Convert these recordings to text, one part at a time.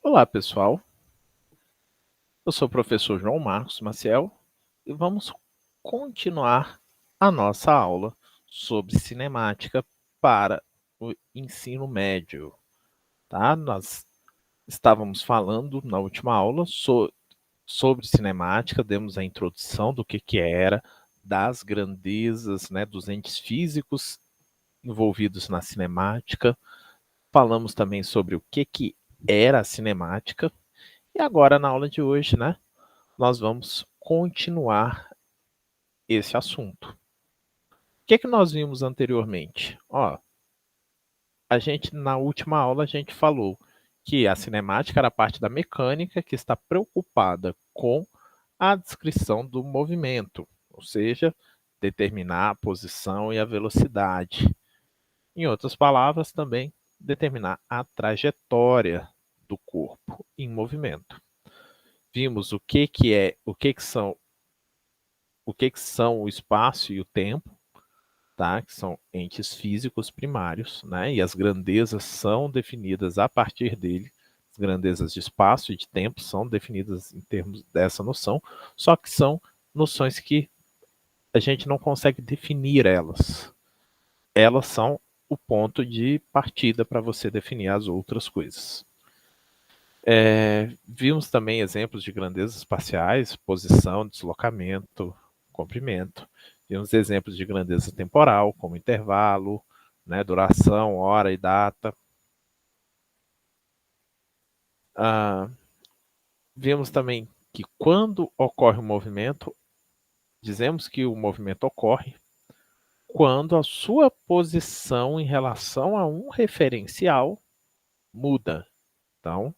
Olá, pessoal. Eu sou o professor João Marcos Maciel e vamos continuar a nossa aula sobre cinemática para o ensino médio, tá? Nós estávamos falando na última aula sobre cinemática, demos a introdução do que era, das grandezas, né, dos entes físicos envolvidos na cinemática. Falamos também sobre o que era a cinemática. E agora, na aula de hoje, né, nós vamos continuar esse assunto. O que nós vimos anteriormente? Na última aula, a gente falou que a cinemática era a parte da mecânica que está preocupada com a descrição do movimento, ou seja, determinar a posição e a velocidade. Em outras palavras, também determinar a trajetória do corpo em movimento. Vimos o que são o espaço e o tempo, tá? Que são entes físicos primários, né? E as grandezas são definidas a partir dele. As grandezas de espaço e de tempo são definidas em termos dessa noção, só que são noções que a gente não consegue definir elas. Elas são o ponto de partida para você definir as outras coisas. Vimos também exemplos de grandezas espaciais, posição, deslocamento, comprimento. Vimos exemplos de grandeza temporal, como intervalo, né, duração, hora e data. Vimos também que quando ocorre um movimento, dizemos que o movimento ocorre quando a sua posição em relação a um referencial muda. Então,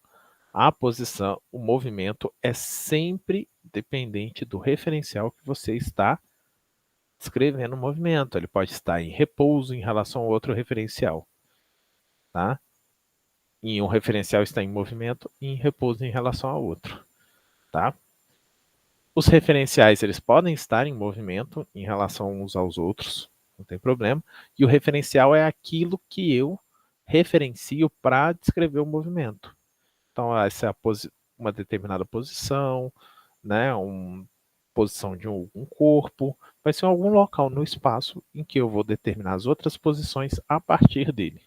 a posição, o movimento é sempre dependente do referencial que você está descrevendo o movimento. Ele pode estar em repouso em relação a outro referencial, tá? E um referencial está em movimento e em repouso em relação a outro, tá? Os referenciais, eles podem estar em movimento em relação uns aos outros, não tem problema. E o referencial é aquilo que eu referencio para descrever o movimento. Então, essa é uma determinada posição, né? Posição de um corpo, vai ser algum local no espaço em que eu vou determinar as outras posições a partir dele.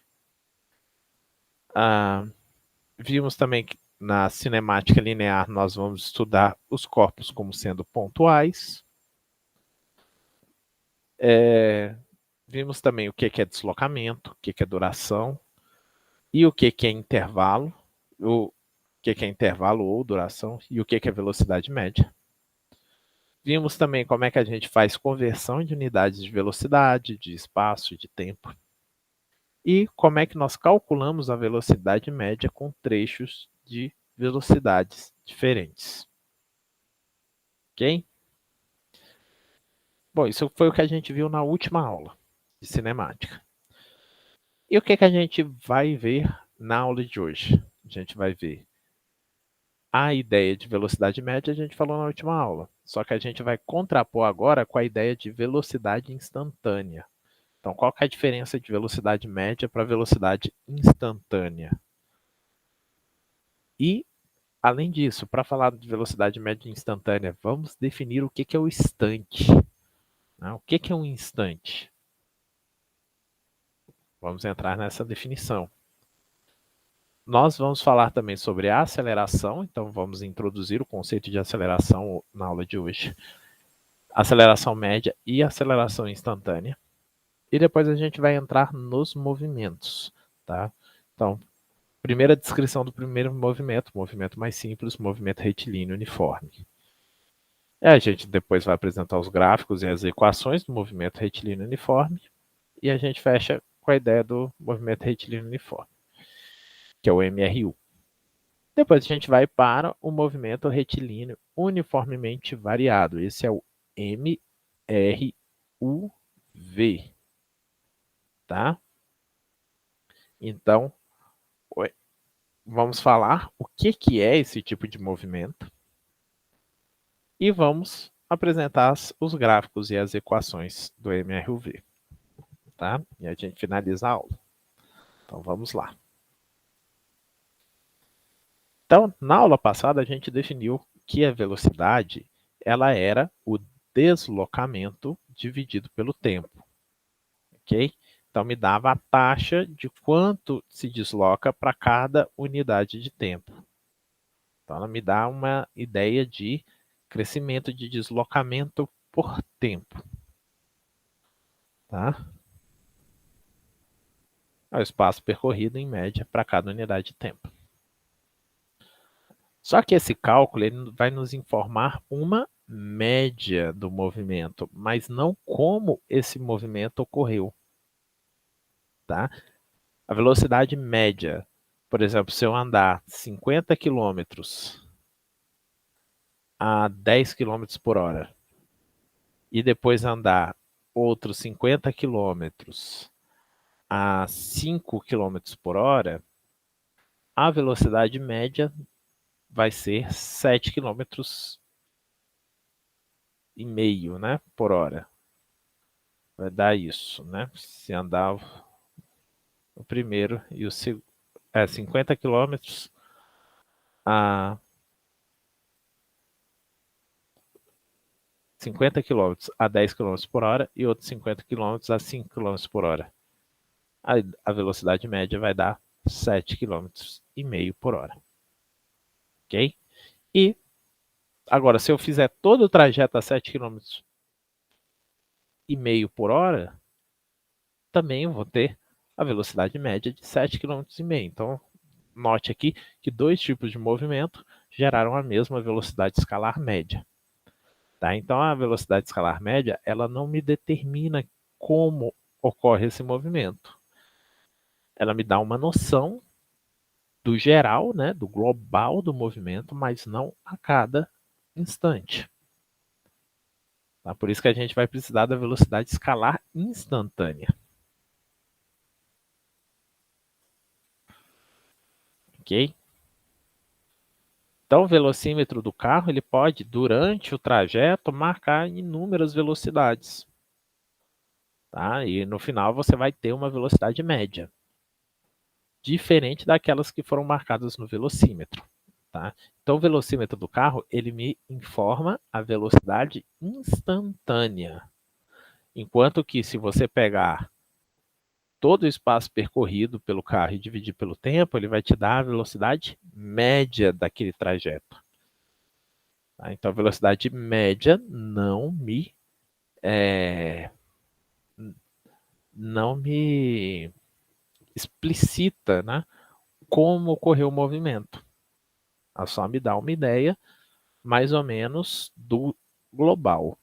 Vimos também que na cinemática linear nós vamos estudar os corpos como sendo pontuais. Vimos também o que é deslocamento, o que é duração e o que é intervalo, o que é intervalo ou duração e o que é velocidade média. Vimos também como é que a gente faz conversão de unidades de velocidade, de espaço e de tempo. E como é que nós calculamos a velocidade média com trechos de velocidades diferentes. Ok? Bom, isso foi o que a gente viu na última aula de cinemática. E o que a gente vai ver na aula de hoje? A gente vai ver a ideia de velocidade média, a gente falou na última aula. Só que a gente vai contrapor agora com a ideia de velocidade instantânea. Então, qual que é a diferença de velocidade média para velocidade instantânea? E, além disso, para falar de velocidade média instantânea, vamos definir o que é o instante. O que é um instante? Vamos entrar nessa definição. Nós vamos falar também sobre a aceleração, então vamos introduzir o conceito de aceleração na aula de hoje. Aceleração média e aceleração instantânea. E depois a gente vai entrar nos movimentos, tá? Então, primeira descrição do primeiro movimento mais simples, movimento retilíneo uniforme. A gente depois vai apresentar os gráficos e as equações do movimento retilíneo uniforme e a gente fecha com a ideia do movimento retilíneo uniforme, que é o MRU. Depois a gente vai para o movimento retilíneo uniformemente variado. Esse é o MRUV, tá? Então, vamos falar o que é esse tipo de movimento e vamos apresentar os gráficos e as equações do MRUV, tá? E a gente finaliza a aula. Então, vamos lá. Então, na aula passada, a gente definiu que a velocidade ela era o deslocamento dividido pelo tempo, ok? Então, me dava a taxa de quanto se desloca para cada unidade de tempo. Então, ela me dá uma ideia de crescimento de deslocamento por tempo. Tá? É o espaço percorrido em média para cada unidade de tempo. Só que esse cálculo ele vai nos informar uma média do movimento, mas não como esse movimento ocorreu. Tá? A velocidade média, por exemplo, se eu andar 50 quilômetros a 10 quilômetros por hora e depois andar outros 50 quilômetros a 5 quilômetros por hora, a velocidade média vai ser 7 quilômetros e meio, né, por hora. Vai dar isso, né? Se andar o primeiro e o segundo, 50 quilômetros a 50 quilômetros a 10 quilômetros por hora e outros 50 quilômetros a 5 quilômetros por hora. A velocidade média vai dar 7 quilômetros e meio por hora. Ok? E agora, se eu fizer todo o trajeto a 7 quilômetros e meio por hora, também eu vou ter a velocidade média de 7 quilômetros e meio. Então, note aqui que dois tipos de movimento geraram a mesma velocidade escalar média. Tá? Então, a velocidade escalar média ela não me determina como ocorre esse movimento. Ela me dá uma noção do geral, né, do global do movimento, mas não a cada instante. Tá? Por isso que a gente vai precisar da velocidade escalar instantânea. Ok? Então, o velocímetro do carro ele pode, durante o trajeto, marcar inúmeras velocidades. Tá? E no final você vai ter uma velocidade média, diferente daquelas que foram marcadas no velocímetro. Tá? Então, o velocímetro do carro ele me informa a velocidade instantânea. Enquanto que se você pegar todo o espaço percorrido pelo carro e dividir pelo tempo, ele vai te dar a velocidade média daquele trajeto. Tá? Então, a velocidade média não me explicita, né, como ocorreu o movimento. Ela só me dá uma ideia, mais ou menos, do global.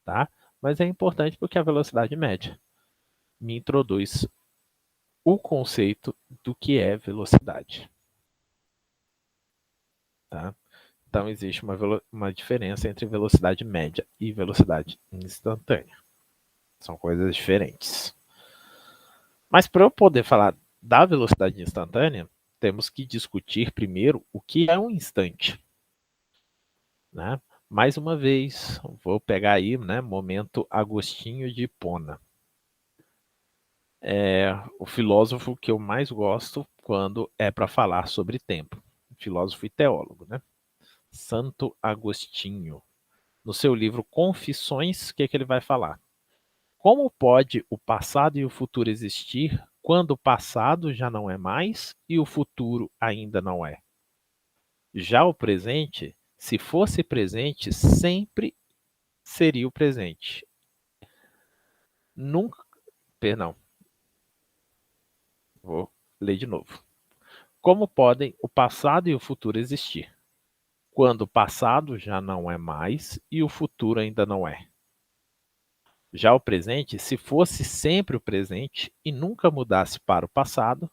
Tá? Mas é importante porque a velocidade média me introduz o conceito do que é velocidade. Tá? Então, existe uma diferença entre velocidade média e velocidade instantânea. São coisas diferentes. Mas para eu poder falar da velocidade instantânea, temos que discutir primeiro o que é um instante. Né? Mais uma vez, vou pegar aí, né, momento Agostinho de Hipona. É o filósofo que eu mais gosto quando é para falar sobre tempo. Filósofo e teólogo, né? Santo Agostinho. No seu livro Confissões, o que ele vai falar? Como pode o passado e o futuro existir quando o passado já não é mais e o futuro ainda não é? Já o presente, se fosse presente, sempre seria o presente. Nunca, perdão, vou ler de novo. Como podem o passado e o futuro existir quando o passado já não é mais e o futuro ainda não é? Já o presente, se fosse sempre o presente e nunca mudasse para o passado,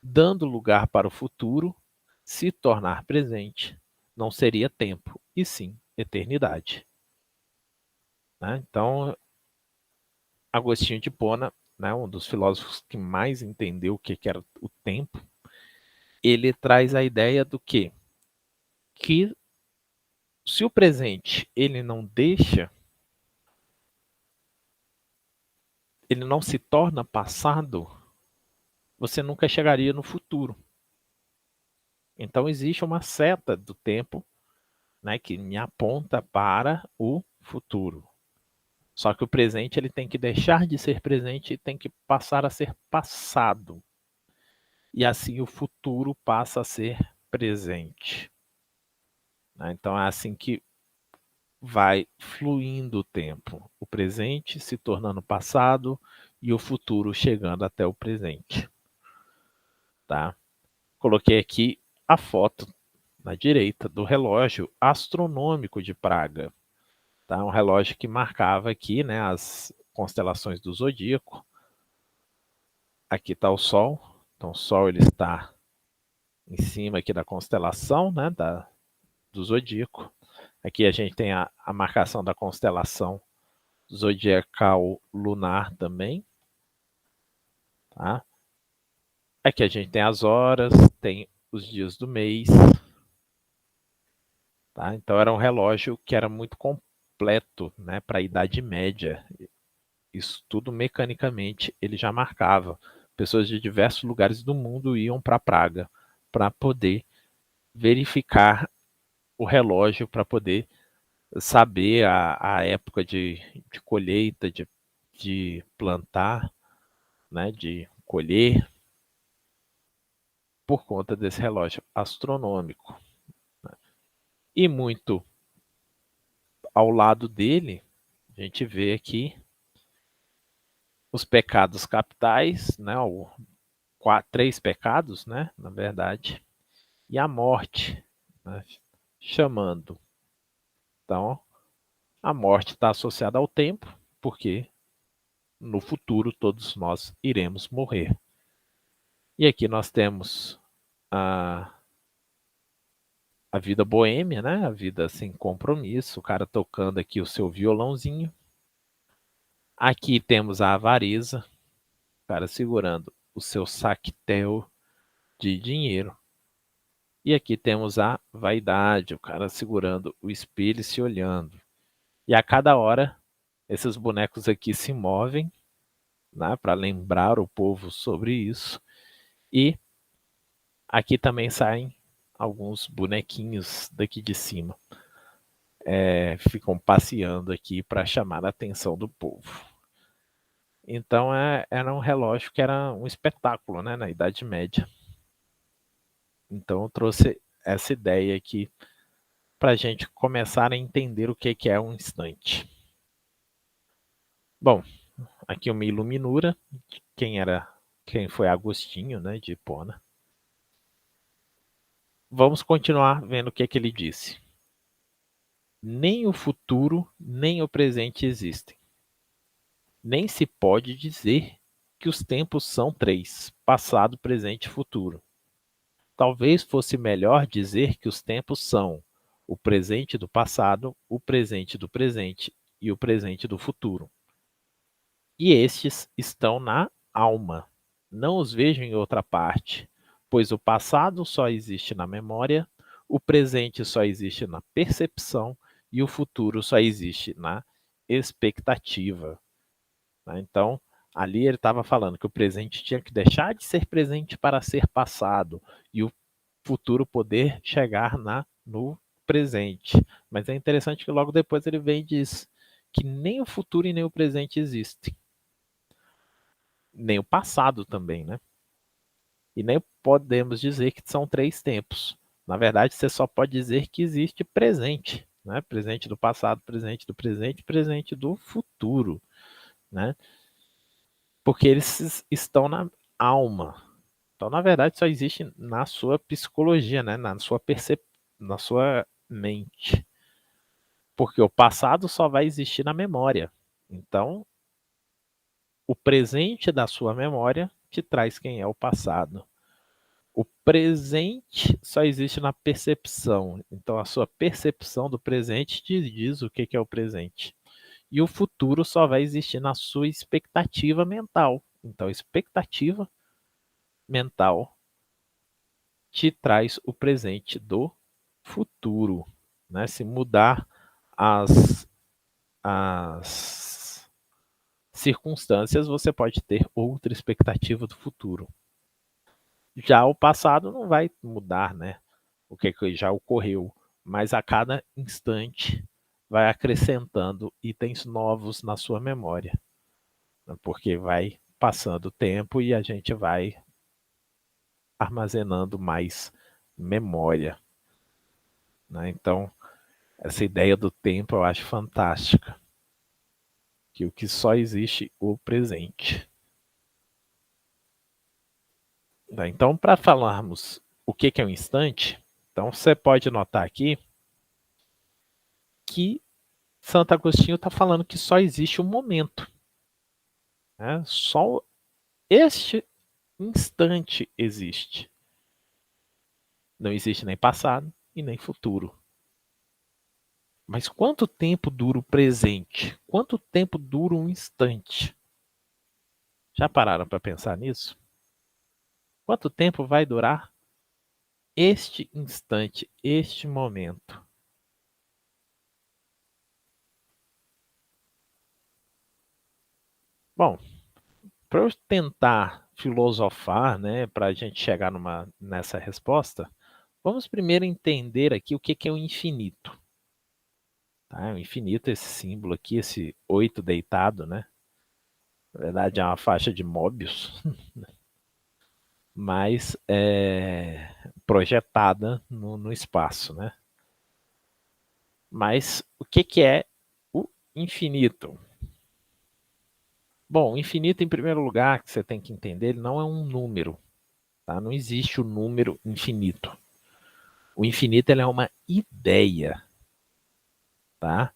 dando lugar para o futuro se tornar presente, não seria tempo, e sim eternidade. Né? Então, Agostinho de Hipona, né, um dos filósofos que mais entendeu o que era o tempo, ele traz a ideia do quê? Que se o presente ele não deixa, ele não se torna passado, você nunca chegaria no futuro. Então existe uma seta do tempo, né, que me aponta para o futuro. Só que o presente ele tem que deixar de ser presente e tem que passar a ser passado. E assim o futuro passa a ser presente, né? Então é assim que vai fluindo o tempo. O presente se tornando passado e o futuro chegando até o presente, tá? Coloquei aqui a foto na direita do relógio astronômico de Praga, tá? Um relógio que marcava aqui, né, as constelações do zodíaco. Aqui está o Sol. Então o Sol ele está em cima aqui da constelação, né, do zodíaco. Aqui a gente tem a marcação da constelação zodiacal lunar também, tá? Aqui a gente tem as horas, tem os dias do mês, tá? Então era um relógio que era muito completo, né, para a Idade Média. Isso tudo mecanicamente ele já marcava. Pessoas de diversos lugares do mundo iam para Praga para poder verificar o relógio, para poder saber a época de colheita, de plantar, né, de colher, por conta desse relógio astronômico. E muito ao lado dele, a gente vê aqui os pecados capitais, né, três pecados, né, na verdade, e a morte, né, chamando. Então, a morte está associada ao tempo, porque no futuro todos nós iremos morrer. E aqui nós temos a vida boêmia, né? A vida sem compromisso, o cara tocando aqui o seu violãozinho. Aqui temos a avareza, o cara segurando o seu saquetel de dinheiro. E aqui temos a vaidade, o cara segurando o espelho e se olhando. E a cada hora, esses bonecos aqui se movem, né, para lembrar o povo sobre isso. E aqui também saem alguns bonequinhos daqui de cima. Ficam passeando aqui para chamar a atenção do povo. Então era um relógio que era um espetáculo, né, na Idade Média. Então eu trouxe essa ideia aqui para a gente começar a entender o que é um instante. Bom, aqui uma iluminura, quem foi Agostinho, né, de Hipona. Vamos continuar vendo o que ele disse. Nem o futuro, nem o presente existem. Nem se pode dizer que os tempos são três, passado, presente e futuro. Talvez fosse melhor dizer que os tempos são o presente do passado, o presente do presente e o presente do futuro. E estes estão na alma. Não os vejo em outra parte, pois o passado só existe na memória, o presente só existe na percepção e o futuro só existe na expectativa. Então, ali ele estava falando que o presente tinha que deixar de ser presente para ser passado e o futuro poder chegar no presente. Mas é interessante que logo depois ele vem e diz que nem o futuro e nem o presente existem. Nem o passado também, né? E nem podemos dizer que são três tempos. Na verdade, você só pode dizer que existe presente, né? Presente do passado, presente do presente, presente do futuro, né? Porque eles estão na alma. Então, na verdade, só existe na sua psicologia, né? Na sua mente. Porque o passado só vai existir na memória. Então, o presente da sua memória te traz quem é o passado. O presente só existe na percepção. Então, a sua percepção do presente te diz o que é o presente. E o futuro só vai existir na sua expectativa mental. Então, expectativa mental te traz o presente do futuro, né? Se mudar as circunstâncias, você pode ter outra expectativa do futuro. Já o passado não vai mudar, né? o que já ocorreu, mas a cada instante vai acrescentando itens novos na sua memória, né? Porque vai passando o tempo e a gente vai armazenando mais memória, né? Então, essa ideia do tempo eu acho fantástica, que o que só existe o presente. Então, para falarmos o que é um instante, então você pode notar aqui que Santo Agostinho está falando que só existe um momento, né? Só este instante existe. Não existe nem passado e nem futuro. Mas quanto tempo dura o presente? Quanto tempo dura um instante? Já pararam para pensar nisso? Quanto tempo vai durar este instante, este momento? Bom, para eu tentar filosofar, né, para a gente chegar nessa resposta, vamos primeiro entender aqui o que é o infinito. Tá? O infinito, esse símbolo aqui, esse 8 deitado, né? Na verdade é uma faixa de Möbius, mas projetada no espaço, né? Mas o que é o infinito? Bom, o infinito, em primeiro lugar, que você tem que entender, ele não é um número. Tá? Não existe o número infinito. O infinito ele é uma ideia. Tá?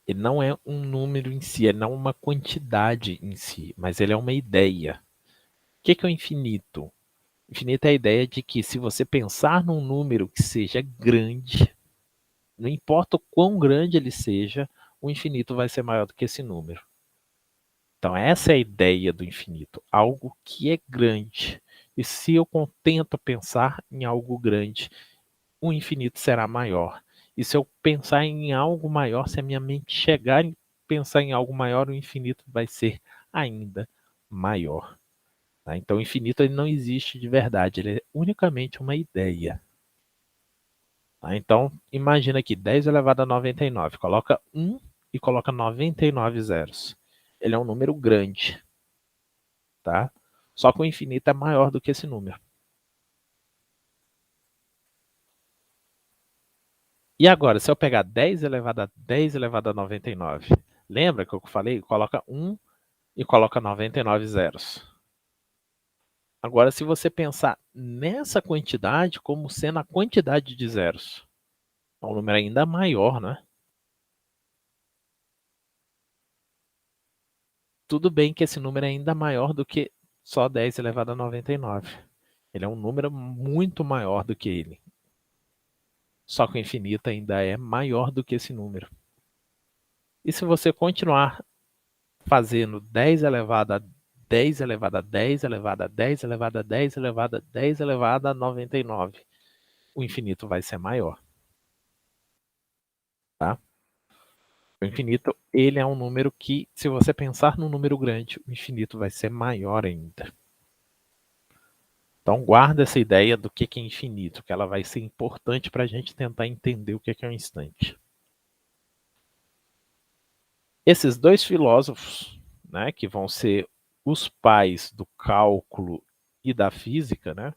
Ele não é um número em si, ele não é uma quantidade em si, mas ele é uma ideia. O que é o infinito? O infinito é a ideia de que se você pensar num número que seja grande, não importa o quão grande ele seja, o infinito vai ser maior do que esse número. Então essa é a ideia do infinito, algo que é grande. E se eu tento pensar em algo grande, o infinito será maior. E se eu pensar em algo maior, se a minha mente chegar em pensar em algo maior, o infinito vai ser ainda maior. Tá? Então o infinito ele não existe de verdade, ele é unicamente uma ideia. Tá? Então imagina aqui, 10 elevado a 99, coloca 1 e coloca 99 zeros. Ele é um número grande. Tá? Só que o infinito é maior do que esse número. E agora, se eu pegar 10 elevado a 10 elevado a 99, lembra que eu falei? Coloca 1 e coloca 99 zeros. Agora, se você pensar nessa quantidade como sendo a quantidade de zeros, é um número ainda maior, né? Tudo bem que esse número é ainda maior do que só 10 elevado a 99. Ele é um número muito maior do que ele. Só que o infinito ainda é maior do que esse número. E se você continuar fazendo 10 elevado a 10 elevado a 10 elevado a 10 elevado a 10 elevado a 10 elevado a 99, o infinito vai ser maior. Tá? O infinito, ele é um número que, se você pensar num número grande, o infinito vai ser maior ainda. Então guarda essa ideia do que é infinito, que ela vai ser importante para a gente tentar entender o que é um instante. Esses dois filósofos, né, que vão ser os pais do cálculo e da física, né,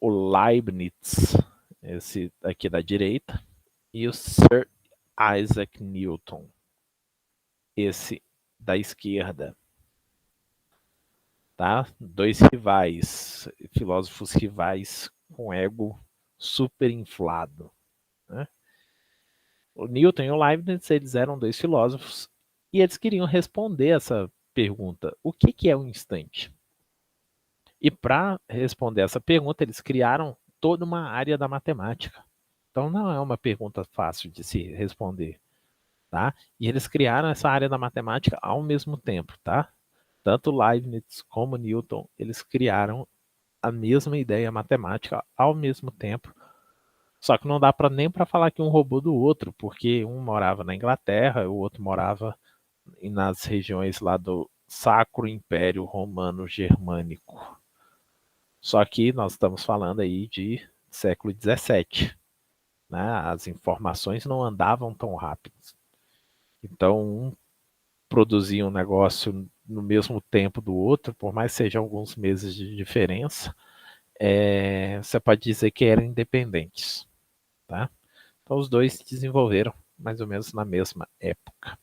o Leibniz, esse aqui da direita, e o Sir Isaac Newton, esse da esquerda. Tá? Dois rivais, filósofos rivais com ego super inflado. Né? O Newton e o Leibniz, eles eram dois filósofos e eles queriam responder essa pergunta: o que é um instante? E para responder essa pergunta, eles criaram toda uma área da matemática. Então não é uma pergunta fácil de se responder. Tá? E eles criaram essa área da matemática ao mesmo tempo. Tá? Tanto Leibniz como Newton, eles criaram a mesma ideia matemática ao mesmo tempo. Só que não dá nem para falar que um roubou do outro, porque um morava na Inglaterra, o outro morava nas regiões lá do Sacro Império Romano Germânico. Só que nós estamos falando aí de século XVII, né? As informações não andavam tão rápidas. Então, um produzia um negócio no mesmo tempo do outro, por mais que sejam alguns meses de diferença, você pode dizer que eram independentes, tá? Então, os dois se desenvolveram mais ou menos na mesma época.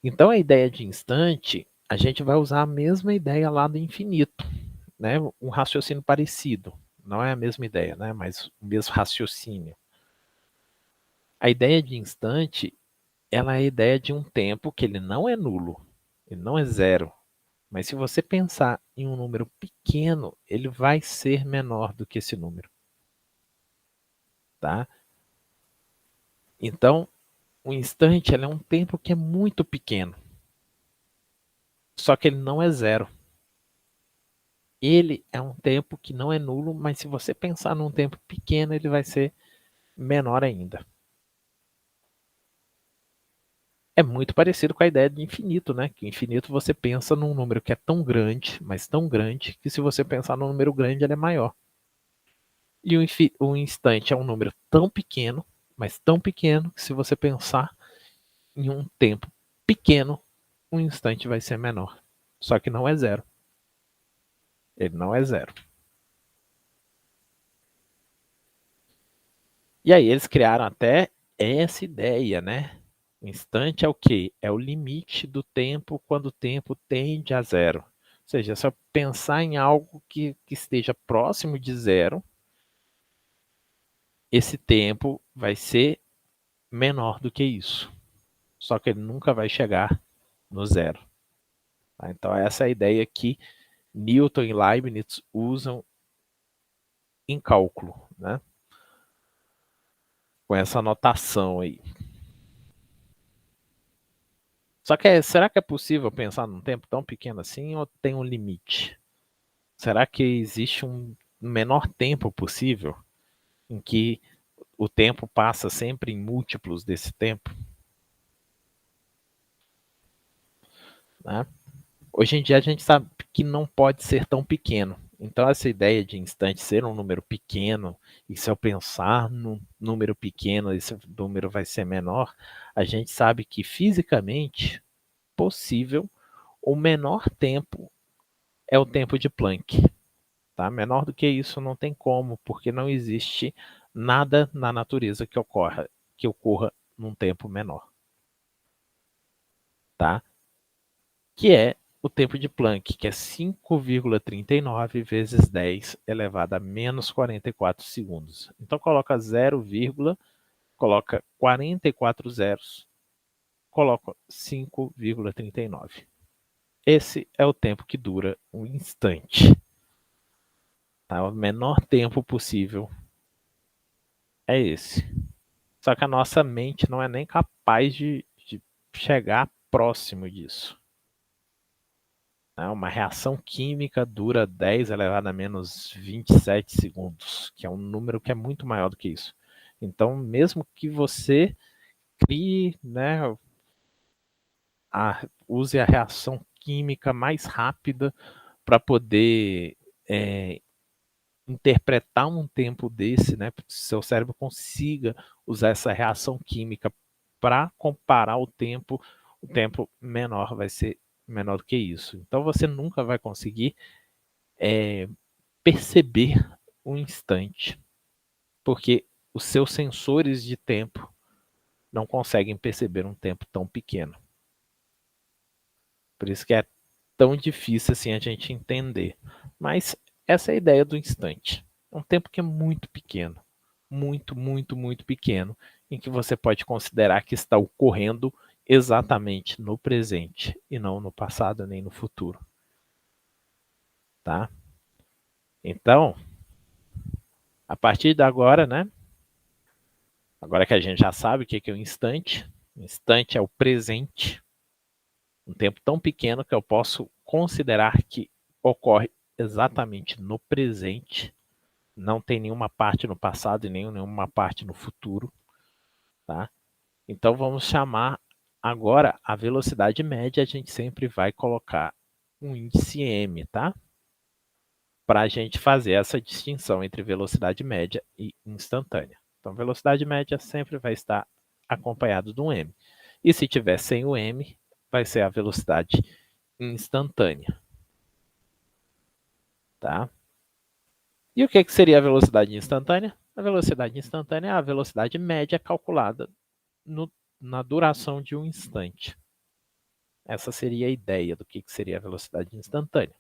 Então, a ideia de instante, a gente vai usar a mesma ideia lá do infinito, né? Um raciocínio parecido. Não é a mesma ideia, né? Mas o mesmo raciocínio. A ideia de instante, ela é a ideia de um tempo que ele não é nulo, ele não é zero. Mas se você pensar em um número pequeno, ele vai ser menor do que esse número, tá? Então, o instante é um tempo que é muito pequeno, só que ele não é zero. Ele é um tempo que não é nulo, mas se você pensar num tempo pequeno, ele vai ser menor ainda. É muito parecido com a ideia de infinito, né? Que infinito você pensa num número que é tão grande, mas tão grande, que se você pensar num número grande, ele é maior. E o instante é um número tão pequeno, mas tão pequeno, que se você pensar em um tempo pequeno, um instante vai ser menor. Só que não é zero. Ele não é zero. E aí eles criaram até essa ideia, né? O instante é o quê? É o limite do tempo quando o tempo tende a zero. Ou seja, se eu pensar em algo que esteja próximo de zero, esse tempo vai ser menor do que isso. Só que ele nunca vai chegar no zero. Tá? Então essa é a ideia que Newton e Leibniz usam em cálculo, né? Com essa notação aí. Só que será que é possível pensar num tempo tão pequeno assim ou tem um limite? Será que existe um menor tempo possível em que o tempo passa sempre em múltiplos desse tempo? Né? Hoje em dia a gente sabe que não pode ser tão pequeno. Então essa ideia de instante ser um número pequeno, e se eu pensar num número pequeno, esse número vai ser menor, a gente sabe que fisicamente possível o menor tempo é o tempo de Planck. Tá? Menor do que isso não tem como, porque não existe nada na natureza que ocorra num tempo menor. Tá? Que é o tempo de Planck, que é 5,39 vezes 10 elevado a menos 44 segundos. Então coloca 0, coloca 44 zeros, coloca 5,39. Esse é o tempo que dura um instante. Tá? O menor tempo possível é esse. Só que a nossa mente não é nem capaz de chegar próximo disso. Uma reação química dura 10 elevado a menos 27 segundos, que é um número que é muito maior do que isso. Então, mesmo que você crie, né, use a reação química mais rápida para poder interpretar um tempo desse, né, seu cérebro consiga usar essa reação química para comparar o tempo menor vai ser menor do que isso. Então você nunca vai conseguir perceber um instante, porque os seus sensores de tempo não conseguem perceber um tempo tão pequeno. Por isso que é tão difícil assim a gente entender. Mas essa é a ideia do instante. É um tempo que é muito pequeno, muito, muito, muito pequeno, em que você pode considerar que está ocorrendo exatamente no presente e não no passado nem no futuro, tá? Então, a partir de agora, né? Agora que a gente já sabe o que é o instante é o presente, um tempo tão pequeno que eu posso considerar que ocorre exatamente no presente, não tem nenhuma parte no passado e nenhuma parte no futuro, tá? Então vamos chamar agora a velocidade média, a gente sempre vai colocar um índice m, tá? para a gente fazer essa distinção entre velocidade média e instantânea. Então, velocidade média sempre vai estar acompanhado de um m. E se tiver sem o m, vai ser a velocidade instantânea. Tá? E o que seria a velocidade instantânea? A velocidade instantânea é a velocidade média calculada na duração de um instante. Essa seria a ideia do que seria a velocidade instantânea.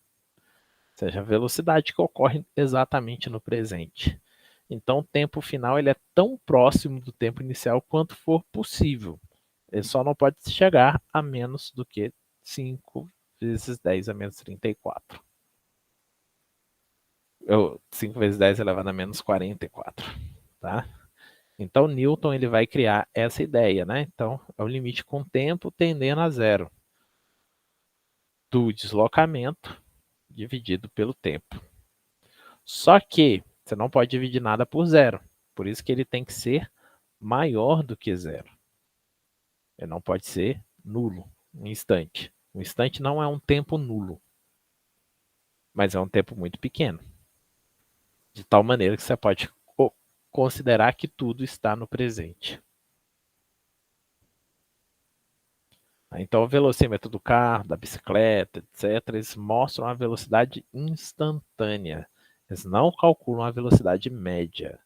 Ou seja, a velocidade que ocorre exatamente no presente. Então, o tempo final ele é tão próximo do tempo inicial quanto for possível. Ele só não pode chegar a menos do que 5 vezes 10 a menos 34. 5 vezes 10 elevado a menos 44. Tá? Então, Newton ele vai criar essa ideia. Né? Então, é o limite com o tempo tendendo a zero do deslocamento dividido pelo tempo. Só que você não pode dividir nada por zero. Por isso que ele tem que ser maior do que zero. Ele não pode ser nulo, um instante. Um instante não é um tempo nulo, mas é um tempo muito pequeno. De tal maneira que você pode considerar que tudo está no presente. Então, o velocímetro do carro, da bicicleta, etc., eles mostram a velocidade instantânea. Eles não calculam a velocidade média.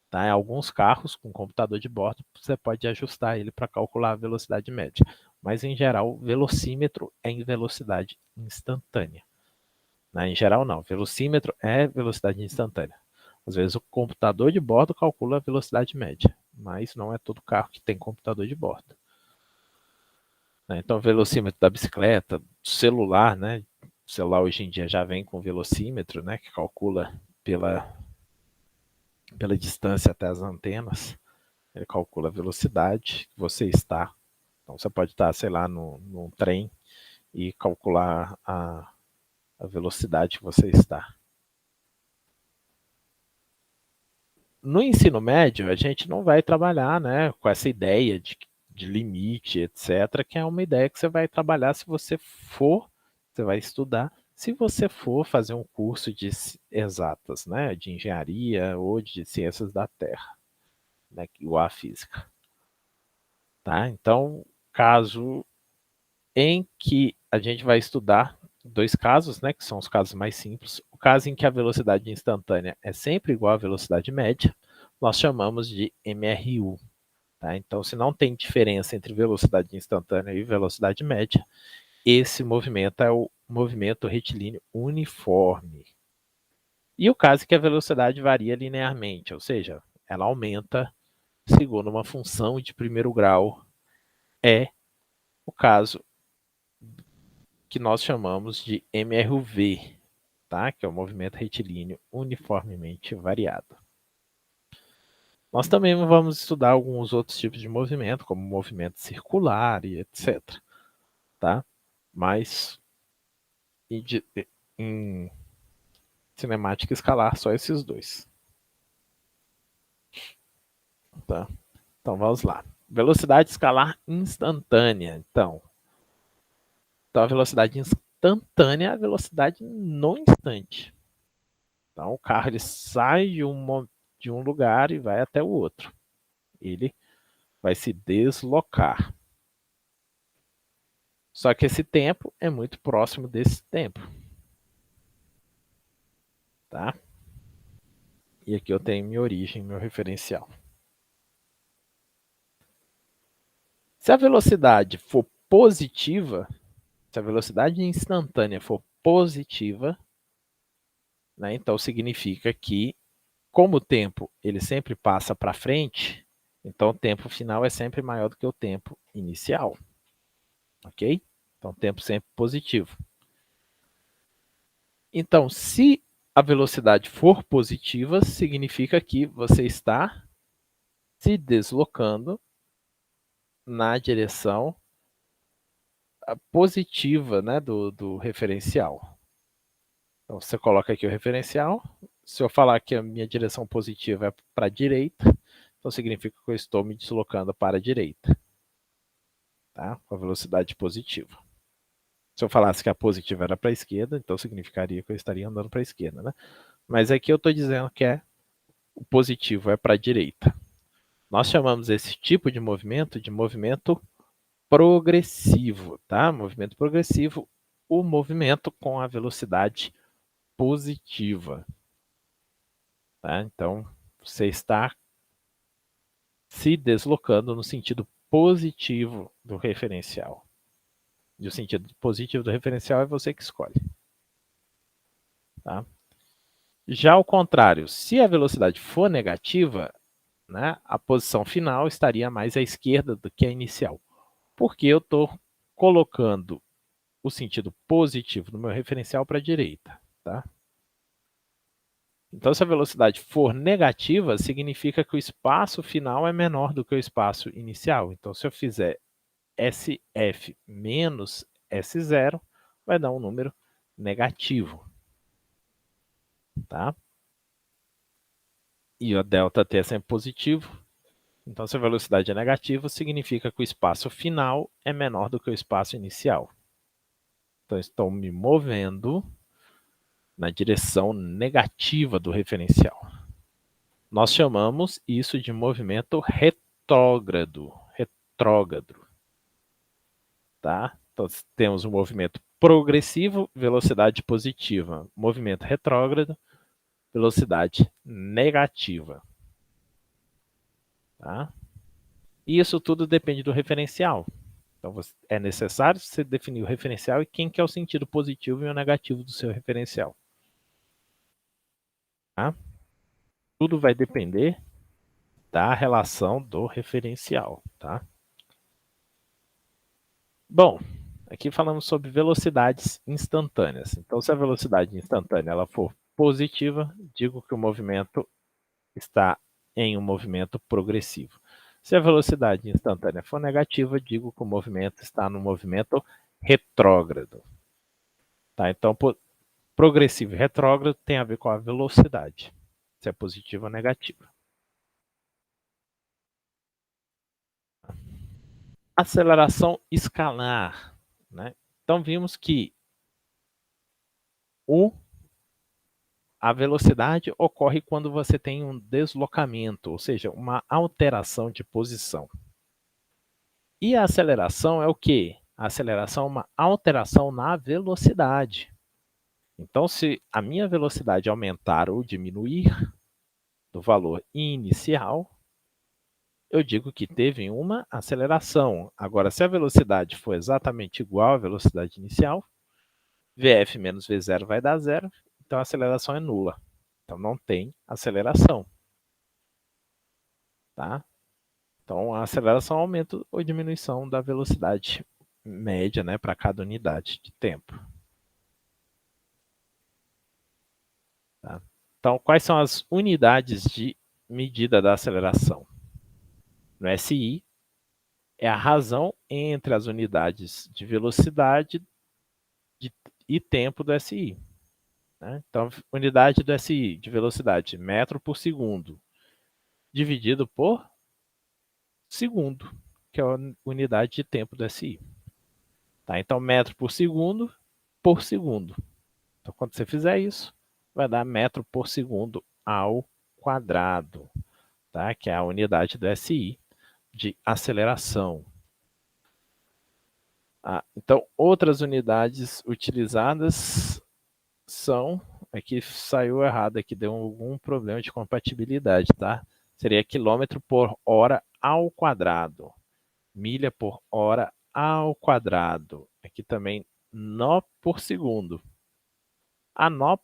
Tá? Em alguns carros, com computador de bordo, você pode ajustar ele para calcular a velocidade média. Mas, em geral, o velocímetro é em velocidade instantânea. Em geral, não. Velocímetro é velocidade instantânea. Às vezes, o computador de bordo calcula a velocidade média, mas não é todo carro que tem computador de bordo. Então, o velocímetro da bicicleta, do celular, né? O celular hoje em dia já vem com velocímetro, né? Que calcula pela distância até as antenas. Ele calcula a velocidade que você está. Então, você pode estar, sei lá, num trem e calcular a velocidade que você está. No ensino médio, a gente não vai trabalhar, né, com essa ideia de limite, etc., que é uma ideia que você vai trabalhar se você vai estudar, se você for fazer um curso de exatas, né, de engenharia ou de ciências da Terra, né, igual a física. Tá? Então, caso em que a gente vai estudar dois casos, né, que são os casos mais simples. O caso em que a velocidade instantânea é sempre igual à velocidade média, nós chamamos de MRU. Tá? Então, se não tem diferença entre velocidade instantânea e velocidade média, esse movimento é o movimento retilíneo uniforme. E o caso em que a velocidade varia linearmente, ou seja, ela aumenta segundo uma função de primeiro grau, é o caso que nós chamamos de MRV, tá? Que é o movimento retilíneo uniformemente variado. Nós também vamos estudar alguns outros tipos de movimento, como movimento circular e etc. Tá? Mas em cinemática escalar, só esses dois. Tá? Então vamos lá. Velocidade escalar instantânea. Então a velocidade instantânea é a velocidade no instante. Então o carro ele sai de um lugar e vai até o outro. Ele vai se deslocar. Só que esse tempo é muito próximo desse tempo. Tá? E aqui eu tenho minha origem, meu referencial. Se a velocidade for positiva, se a velocidade instantânea for positiva, né, então significa que, como o tempo ele sempre passa para frente, então o tempo final é sempre maior do que o tempo inicial. Ok? Então, tempo sempre positivo. Então, se a velocidade for positiva, significa que você está se deslocando na direção positiva, né, do referencial. Então, você coloca aqui o referencial. Se eu falar que a minha direção positiva é para a direita, então significa que eu estou me deslocando para a direita. Tá? Com a velocidade positiva. Se eu falasse que a positiva era para a esquerda, então significaria que eu estaria andando para a esquerda, né? Mas aqui eu estou dizendo que o positivo é para a direita. Nós chamamos esse tipo de movimento progressivo, tá? Movimento progressivo, o movimento com a velocidade positiva, tá? Então, você está se deslocando no sentido positivo do referencial. E o sentido positivo do referencial é você que escolhe, tá? Já ao contrário, se a velocidade for negativa, né, a posição final estaria mais à esquerda do que a inicial, porque eu estou colocando o sentido positivo do meu referencial para a direita, tá? Então, se a velocidade for negativa, significa que o espaço final é menor do que o espaço inicial. Então, se eu fizer SF menos S0, vai dar um número negativo, tá? E o ΔT é sempre positivo. Então, se a velocidade é negativa, significa que o espaço final é menor do que o espaço inicial. Então, estou me movendo na direção negativa do referencial. Nós chamamos isso de movimento retrógrado. Tá? Então, temos um movimento progressivo, velocidade positiva. Movimento retrógrado, velocidade negativa. Tá? E isso tudo depende do referencial. Então, é necessário você definir o referencial e quem que é o sentido positivo e o negativo do seu referencial. Tá? Tudo vai depender da relação do referencial. Tá? Bom, aqui falamos sobre velocidades instantâneas. Então, se a velocidade instantânea ela for positiva, digo que o movimento está em um movimento progressivo. Se a velocidade instantânea for negativa, digo que o movimento está no movimento retrógrado. Tá? Então, progressivo e retrógrado tem a ver com a velocidade, se é positiva ou negativa. Aceleração escalar, né? Então, vimos que a velocidade ocorre quando você tem um deslocamento, ou seja, uma alteração de posição. E a aceleração é o quê? A aceleração é uma alteração na velocidade. Então, se a minha velocidade aumentar ou diminuir do valor inicial, eu digo que teve uma aceleração. Agora, se a velocidade for exatamente igual à velocidade inicial, Vf menos V0 vai dar zero, então a aceleração é nula. Então, não tem aceleração. Tá? Então, a aceleração é um aumento ou diminuição da velocidade média, né, para cada unidade de tempo. Tá? Então, quais são as unidades de medida da aceleração? No SI, é a razão entre as unidades de velocidade e tempo do SI. Né? Então, unidade do SI de velocidade, metro por segundo, dividido por segundo, que é a unidade de tempo do SI. Tá? Então, metro por segundo por segundo. Então, quando você fizer isso, vai dar metro por segundo ao quadrado, tá? Que é a unidade do SI de aceleração. Então, outras unidades utilizadas são... Aqui saiu errado, aqui deu algum problema de compatibilidade, tá? Seria quilômetro por hora ao quadrado. Milha por hora ao quadrado. Aqui também nó por segundo. A nó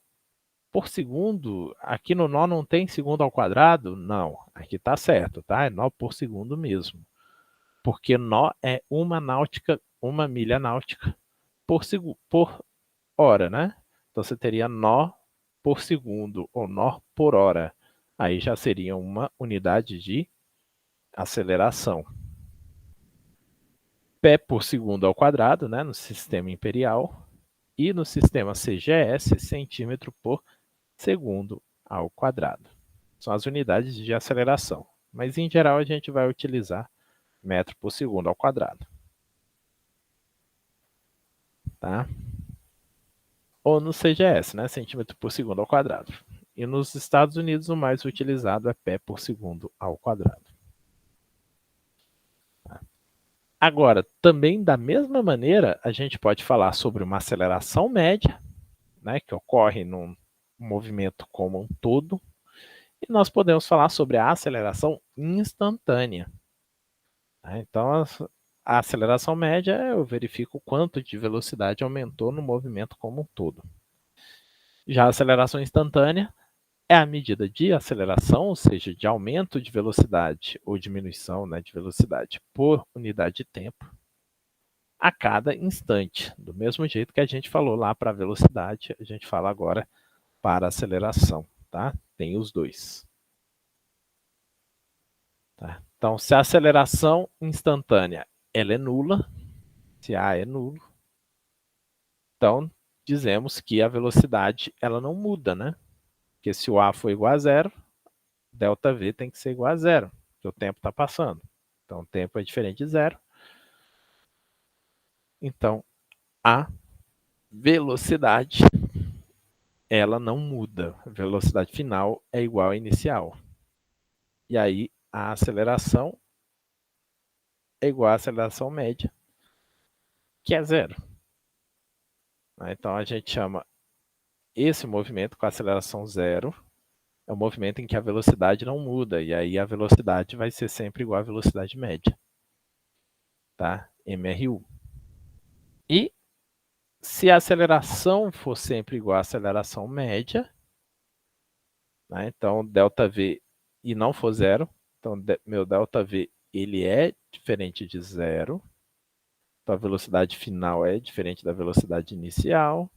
por segundo, aqui no nó não tem segundo ao quadrado? Não, aqui está certo, tá? É nó por segundo mesmo. Porque nó é uma milha náutica por hora, né? Então você teria nó por segundo ou nó por hora. Aí já seria uma unidade de aceleração. Pé por segundo ao quadrado, né? No sistema imperial. E no sistema CGS, centímetro por segundo ao quadrado. São as unidades de aceleração. Mas, em geral, a gente vai utilizar metro por segundo ao quadrado. tá? Ou no CGS, né? Centímetro por segundo ao quadrado. E nos Estados Unidos, o mais utilizado é pé por segundo ao quadrado. Agora, também da mesma maneira, a gente pode falar sobre uma aceleração média, né, que ocorre num movimento como um todo, e nós podemos falar sobre a aceleração instantânea. Então, a aceleração média, eu verifico quanto de velocidade aumentou no movimento como um todo. Já a aceleração instantânea é a medida de aceleração, ou seja, de aumento de velocidade ou diminuição, né, de velocidade por unidade de tempo a cada instante. Do mesmo jeito que a gente falou lá para a velocidade, a gente fala agora para a aceleração, tá? Tem os dois. Tá? Então, se a aceleração instantânea ela é nula, se A é nulo, então dizemos que a velocidade ela não muda, né? Porque se o A for igual a zero, ΔV tem que ser igual a zero, porque o tempo está passando. Então, o tempo é diferente de zero. Então, a velocidade ela não muda. A velocidade final é igual à inicial. E aí, a aceleração é igual à aceleração média, que é zero. Então, a gente chama esse movimento com aceleração zero, é um movimento em que a velocidade não muda, e aí a velocidade vai ser sempre igual à velocidade média, tá? MRU. E se a aceleração for sempre igual à aceleração média, né? Então ΔV e não for zero, então meu ΔV ele é diferente de zero, então a velocidade final é diferente da velocidade inicial,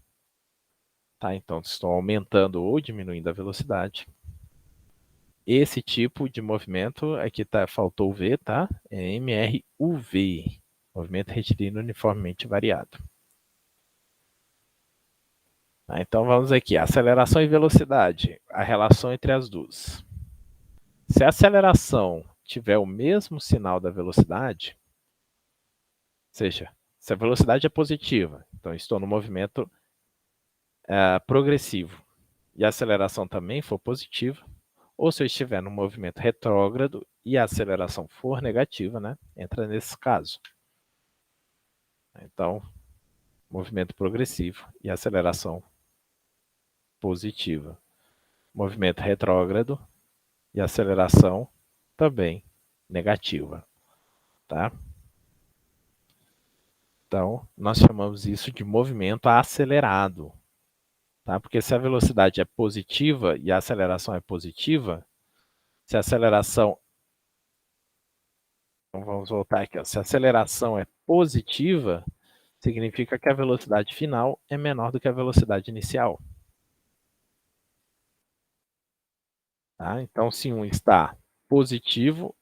tá? Então estou aumentando ou diminuindo a velocidade. Esse tipo de movimento, aqui faltou o V, tá? É MRUV, movimento retilíneo uniformemente variado. Então vamos aqui, aceleração e velocidade, a relação entre as duas. Se a aceleração tiver o mesmo sinal da velocidade, ou seja, se a velocidade é positiva, então estou no movimento progressivo, e a aceleração também for positiva, ou se eu estiver no movimento retrógrado e a aceleração for negativa, né, entra nesse caso. Então, movimento progressivo e aceleração positiva. Movimento retrógrado e aceleração também negativa, tá? Então, nós chamamos isso de movimento acelerado, tá? Porque se a velocidade é positiva e a aceleração é positiva, se a aceleração... Então, vamos voltar aqui, ó. Se a aceleração é positiva, significa que a velocidade final é menor do que a velocidade inicial. Tá? Então, se um está positivo,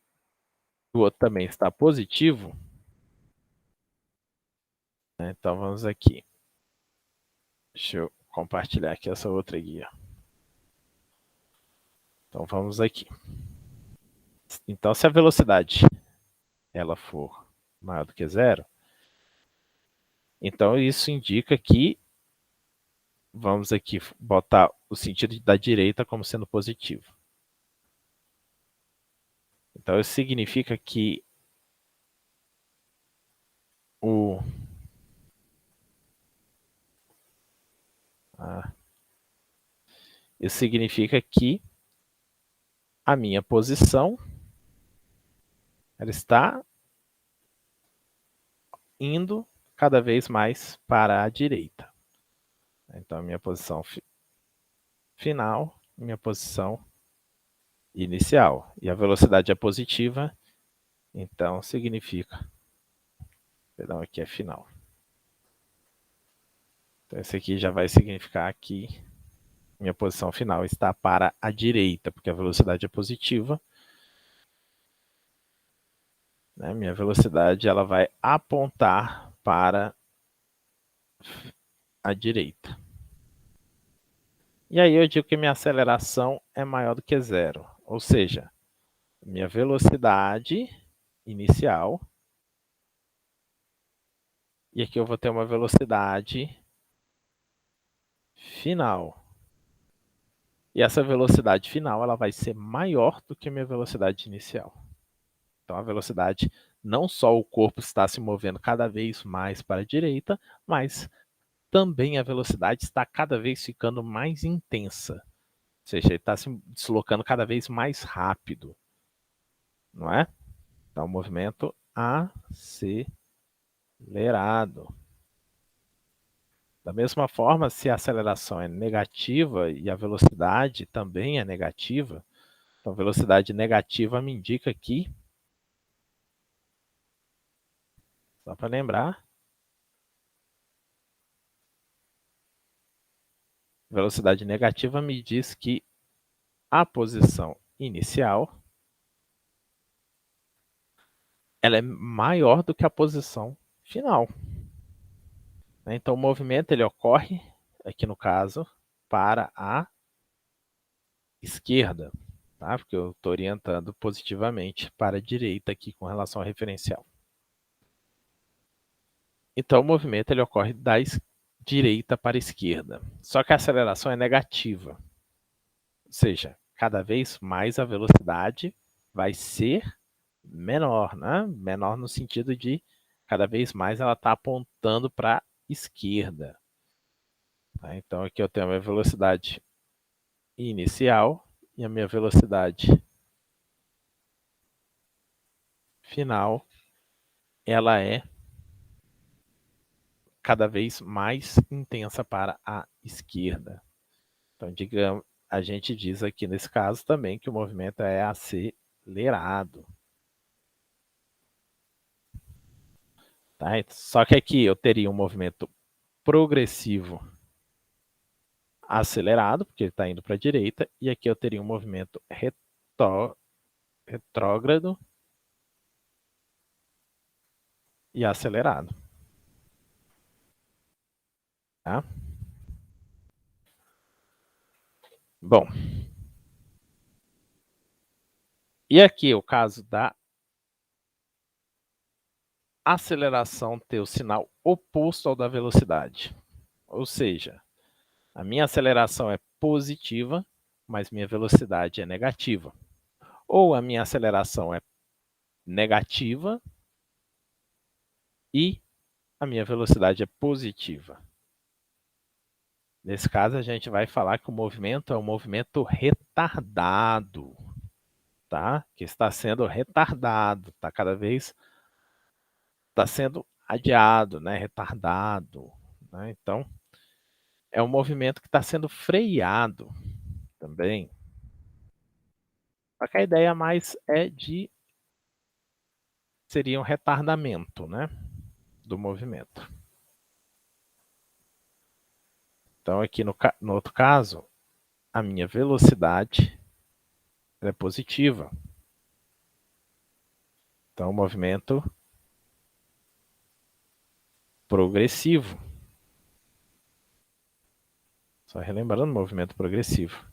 o outro também está positivo, né? Então, vamos aqui. Deixa eu compartilhar aqui essa outra guia. Então, vamos aqui. Então, se a velocidade ela for maior do que zero, então isso indica que vamos aqui botar o sentido da direita como sendo positivo. Então, isso significa que isso significa que a minha posição ela está indo cada vez mais para a direita. Então, a minha posição final, minha posição inicial. E a velocidade é positiva, então significa... Perdão, aqui é final. Então, esse aqui já vai significar que minha posição final está para a direita, porque a velocidade é positiva. Né? Minha velocidade ela vai apontar para a direita. E aí eu digo que minha aceleração é maior do que zero. Ou seja, minha velocidade inicial E aqui eu vou ter uma velocidade final. E essa velocidade final ela vai ser maior do que a minha velocidade inicial. Então, a velocidade, não só o corpo está se movendo cada vez mais para a direita, mas também a velocidade está cada vez ficando mais intensa. Ou seja, ele está se deslocando cada vez mais rápido. Não é? Então, o movimento acelerado. Da mesma forma, se a aceleração é negativa e a velocidade também é negativa, então velocidade negativa me indica que, só para lembrar, velocidade negativa me diz que a posição inicial ela é maior do que a posição final. Então, o movimento ele ocorre, aqui no caso, para a esquerda, tá? Porque eu estou orientando positivamente para a direita aqui com relação ao referencial. Então, o movimento ele ocorre da direita para a esquerda. Só que a aceleração é negativa. Ou seja, cada vez mais a velocidade vai ser menor, né? Menor no sentido de cada vez mais ela está apontando para a esquerda. Tá? Então, aqui eu tenho a minha velocidade inicial e a minha velocidade final, ela é cada vez mais intensa para a esquerda. Então, digamos, a gente diz aqui nesse caso também que o movimento é acelerado. Tá? Só que aqui eu teria um movimento progressivo acelerado, porque ele está indo para a direita, e aqui eu teria um movimento retrógrado e acelerado. Tá? Bom, e aqui o caso da aceleração ter o sinal oposto ao da velocidade. Ou seja, a minha aceleração é positiva, mas minha velocidade é negativa. Ou a minha aceleração é negativa e a minha velocidade é positiva. Nesse caso, a gente vai falar que o movimento é um movimento retardado, tá? Que está sendo retardado, tá cada vez está sendo adiado, né? Retardado, né? Então, é um movimento que está sendo freado também. Só que a ideia mais é de seria um retardamento, né? Do movimento. Então, aqui no outro caso, a minha velocidade é positiva. Então, o movimento progressivo. Só relembrando o movimento progressivo.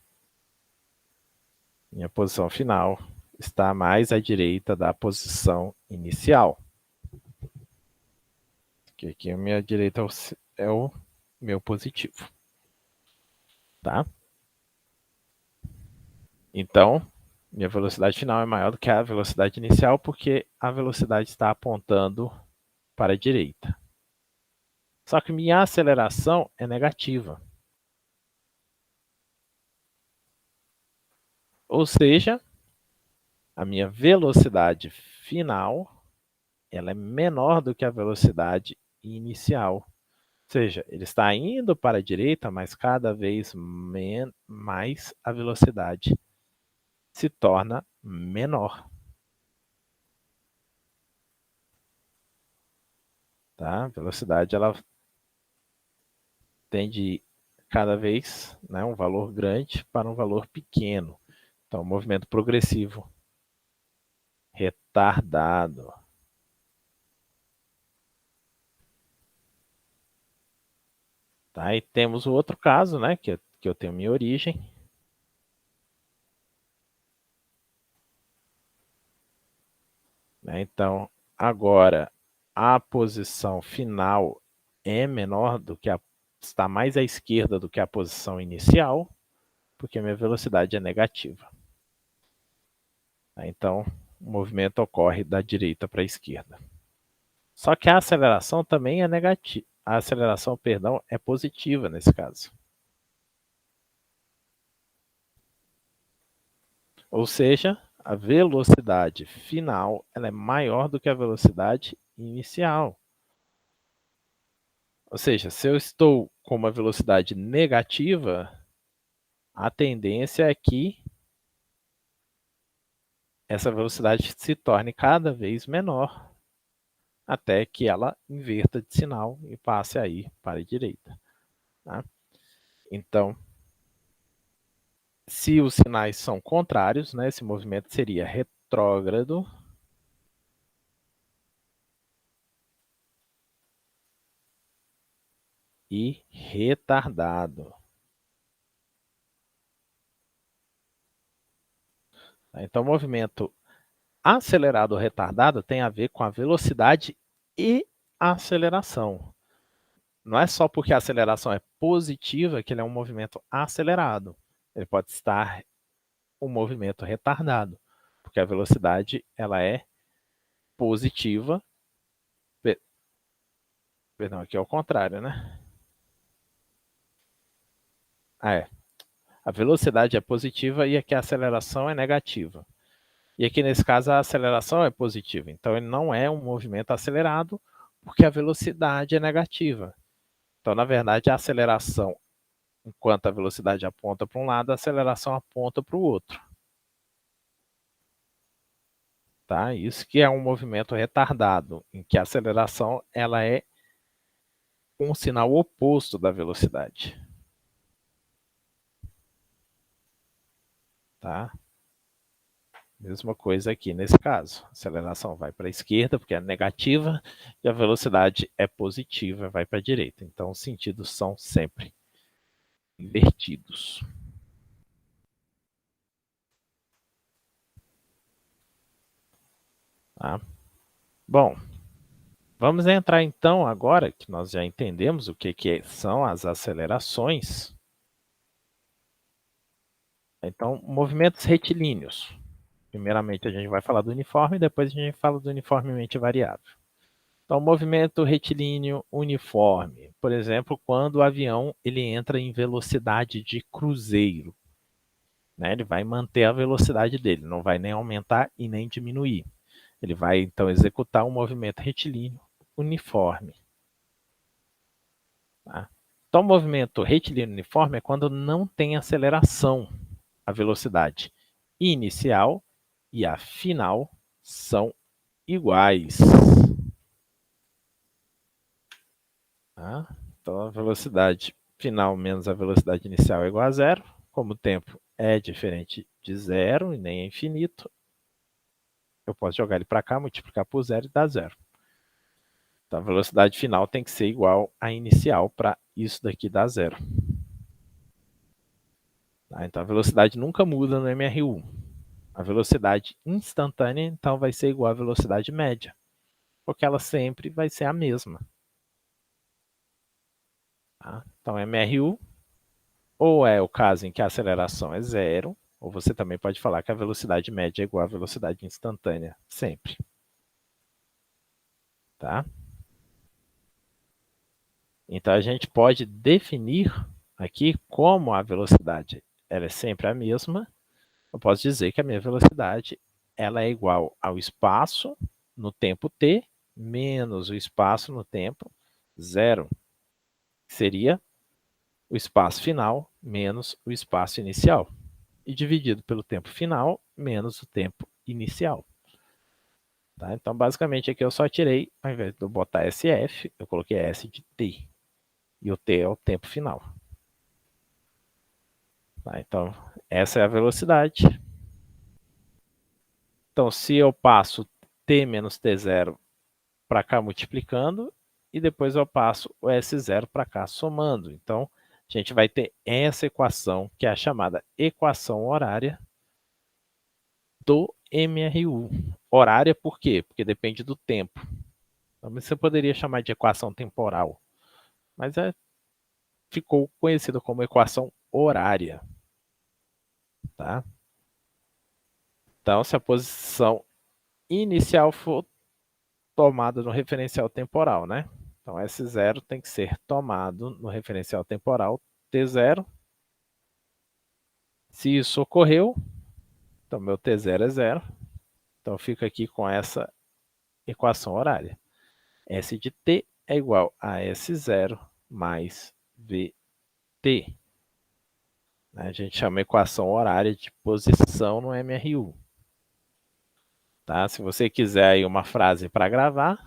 Minha posição final está mais à direita da posição inicial. Que aqui a minha direita é o meu positivo. Tá? Então, minha velocidade final é maior do que a velocidade inicial, porque a velocidade está apontando para a direita. Só que minha aceleração é negativa. Ou seja, a minha velocidade final ela é menor do que a velocidade inicial. Ou seja, ele está indo para a direita, mas cada vez mais a velocidade se torna menor. Tá? A velocidade ela tende cada vez, né, um valor grande para um valor pequeno. Então, movimento progressivo, retardado. Tá? E temos o outro caso, né, que eu tenho minha origem. Né? Então, agora a posição final é menor do que está mais à esquerda do que a posição inicial, porque a minha velocidade é negativa. Então, o movimento ocorre da direita para a esquerda. Só que a aceleração também é negativa. A aceleração, perdão, é positiva nesse caso. Ou seja, a velocidade final ela é maior do que a velocidade inicial. Ou seja, se eu estou com uma velocidade negativa, a tendência é que essa velocidade se torne cada vez menor, até que ela inverta de sinal e passe aí para a direita. Tá? Então, se os sinais são contrários, né, esse movimento seria retrógrado e retardado. Então, o movimento acelerado ou retardado tem a ver com a velocidade e a aceleração. Não é só porque a aceleração é positiva que ele é um movimento acelerado. Ele pode estar um movimento retardado, porque a velocidade ela é positiva. Perdão, aqui é o contrário, né? A velocidade é positiva e aqui a aceleração é negativa. E aqui nesse caso a aceleração é positiva, então ele não é um movimento acelerado porque a velocidade é negativa. Então, na verdade, a aceleração, enquanto a velocidade aponta para um lado, a aceleração aponta para o outro. Tá? Isso que é um movimento retardado, em que a aceleração ela é um sinal oposto da velocidade. Tá? Mesma coisa aqui nesse caso. A aceleração vai para a esquerda, porque é negativa, e a velocidade é positiva, vai para a direita. Então, os sentidos são sempre invertidos. Tá? Bom, vamos entrar então agora, que nós já entendemos o que são as acelerações. Então, movimentos retilíneos. Primeiramente, a gente vai falar do uniforme, depois a gente fala do uniformemente variável. Então, movimento retilíneo uniforme. Por exemplo, quando o avião ele entra em velocidade de cruzeiro. Né? Ele vai manter a velocidade dele, não vai nem aumentar e nem diminuir. Ele vai, então, executar um movimento retilíneo uniforme. Tá? Então, o movimento retilíneo uniforme é quando não tem aceleração. A velocidade inicial e a final são iguais. Tá? Então, a velocidade final menos a velocidade inicial é igual a zero. Como o tempo é diferente de zero e nem é infinito, eu posso jogar ele para cá, multiplicar por zero e dar zero. Então, a velocidade final tem que ser igual à inicial para isso daqui dar zero. Tá? Então, a velocidade nunca muda no MRU. A velocidade instantânea, então, vai ser igual à velocidade média, porque ela sempre vai ser a mesma. Tá? Então, MRU, ou é o caso em que a aceleração é zero, ou você também pode falar que a velocidade média é igual à velocidade instantânea, sempre. Tá? Então, a gente pode definir aqui como a velocidade ela é sempre a mesma. Eu posso dizer que a minha velocidade ela é igual ao espaço no tempo t menos o espaço no tempo zero. Seria o espaço final menos o espaço inicial. E dividido pelo tempo final menos o tempo inicial. Tá? Então, basicamente, aqui eu só tirei, ao invés de eu botar SF, eu coloquei S de t. E o t é o tempo final. Tá? Então, essa é a velocidade. Então, se eu passo t menos t0 para cá multiplicando, e depois eu passo o S0 para cá somando. Então, a gente vai ter essa equação, que é a chamada equação horária do MRU. Horária por quê? Porque depende do tempo. Também você poderia chamar de equação temporal, mas ficou conhecida como equação horária. Tá? Então, se a posição inicial for tomada no referencial temporal, né? Então, S0 tem que ser tomado no referencial temporal T0. Se isso ocorreu, então meu T0 é 0. Então, fica aqui com essa equação horária. S de T é igual a S0 mais VT. A gente chama a equação horária de posição no MRU. Tá? Se você quiser aí uma frase para gravar,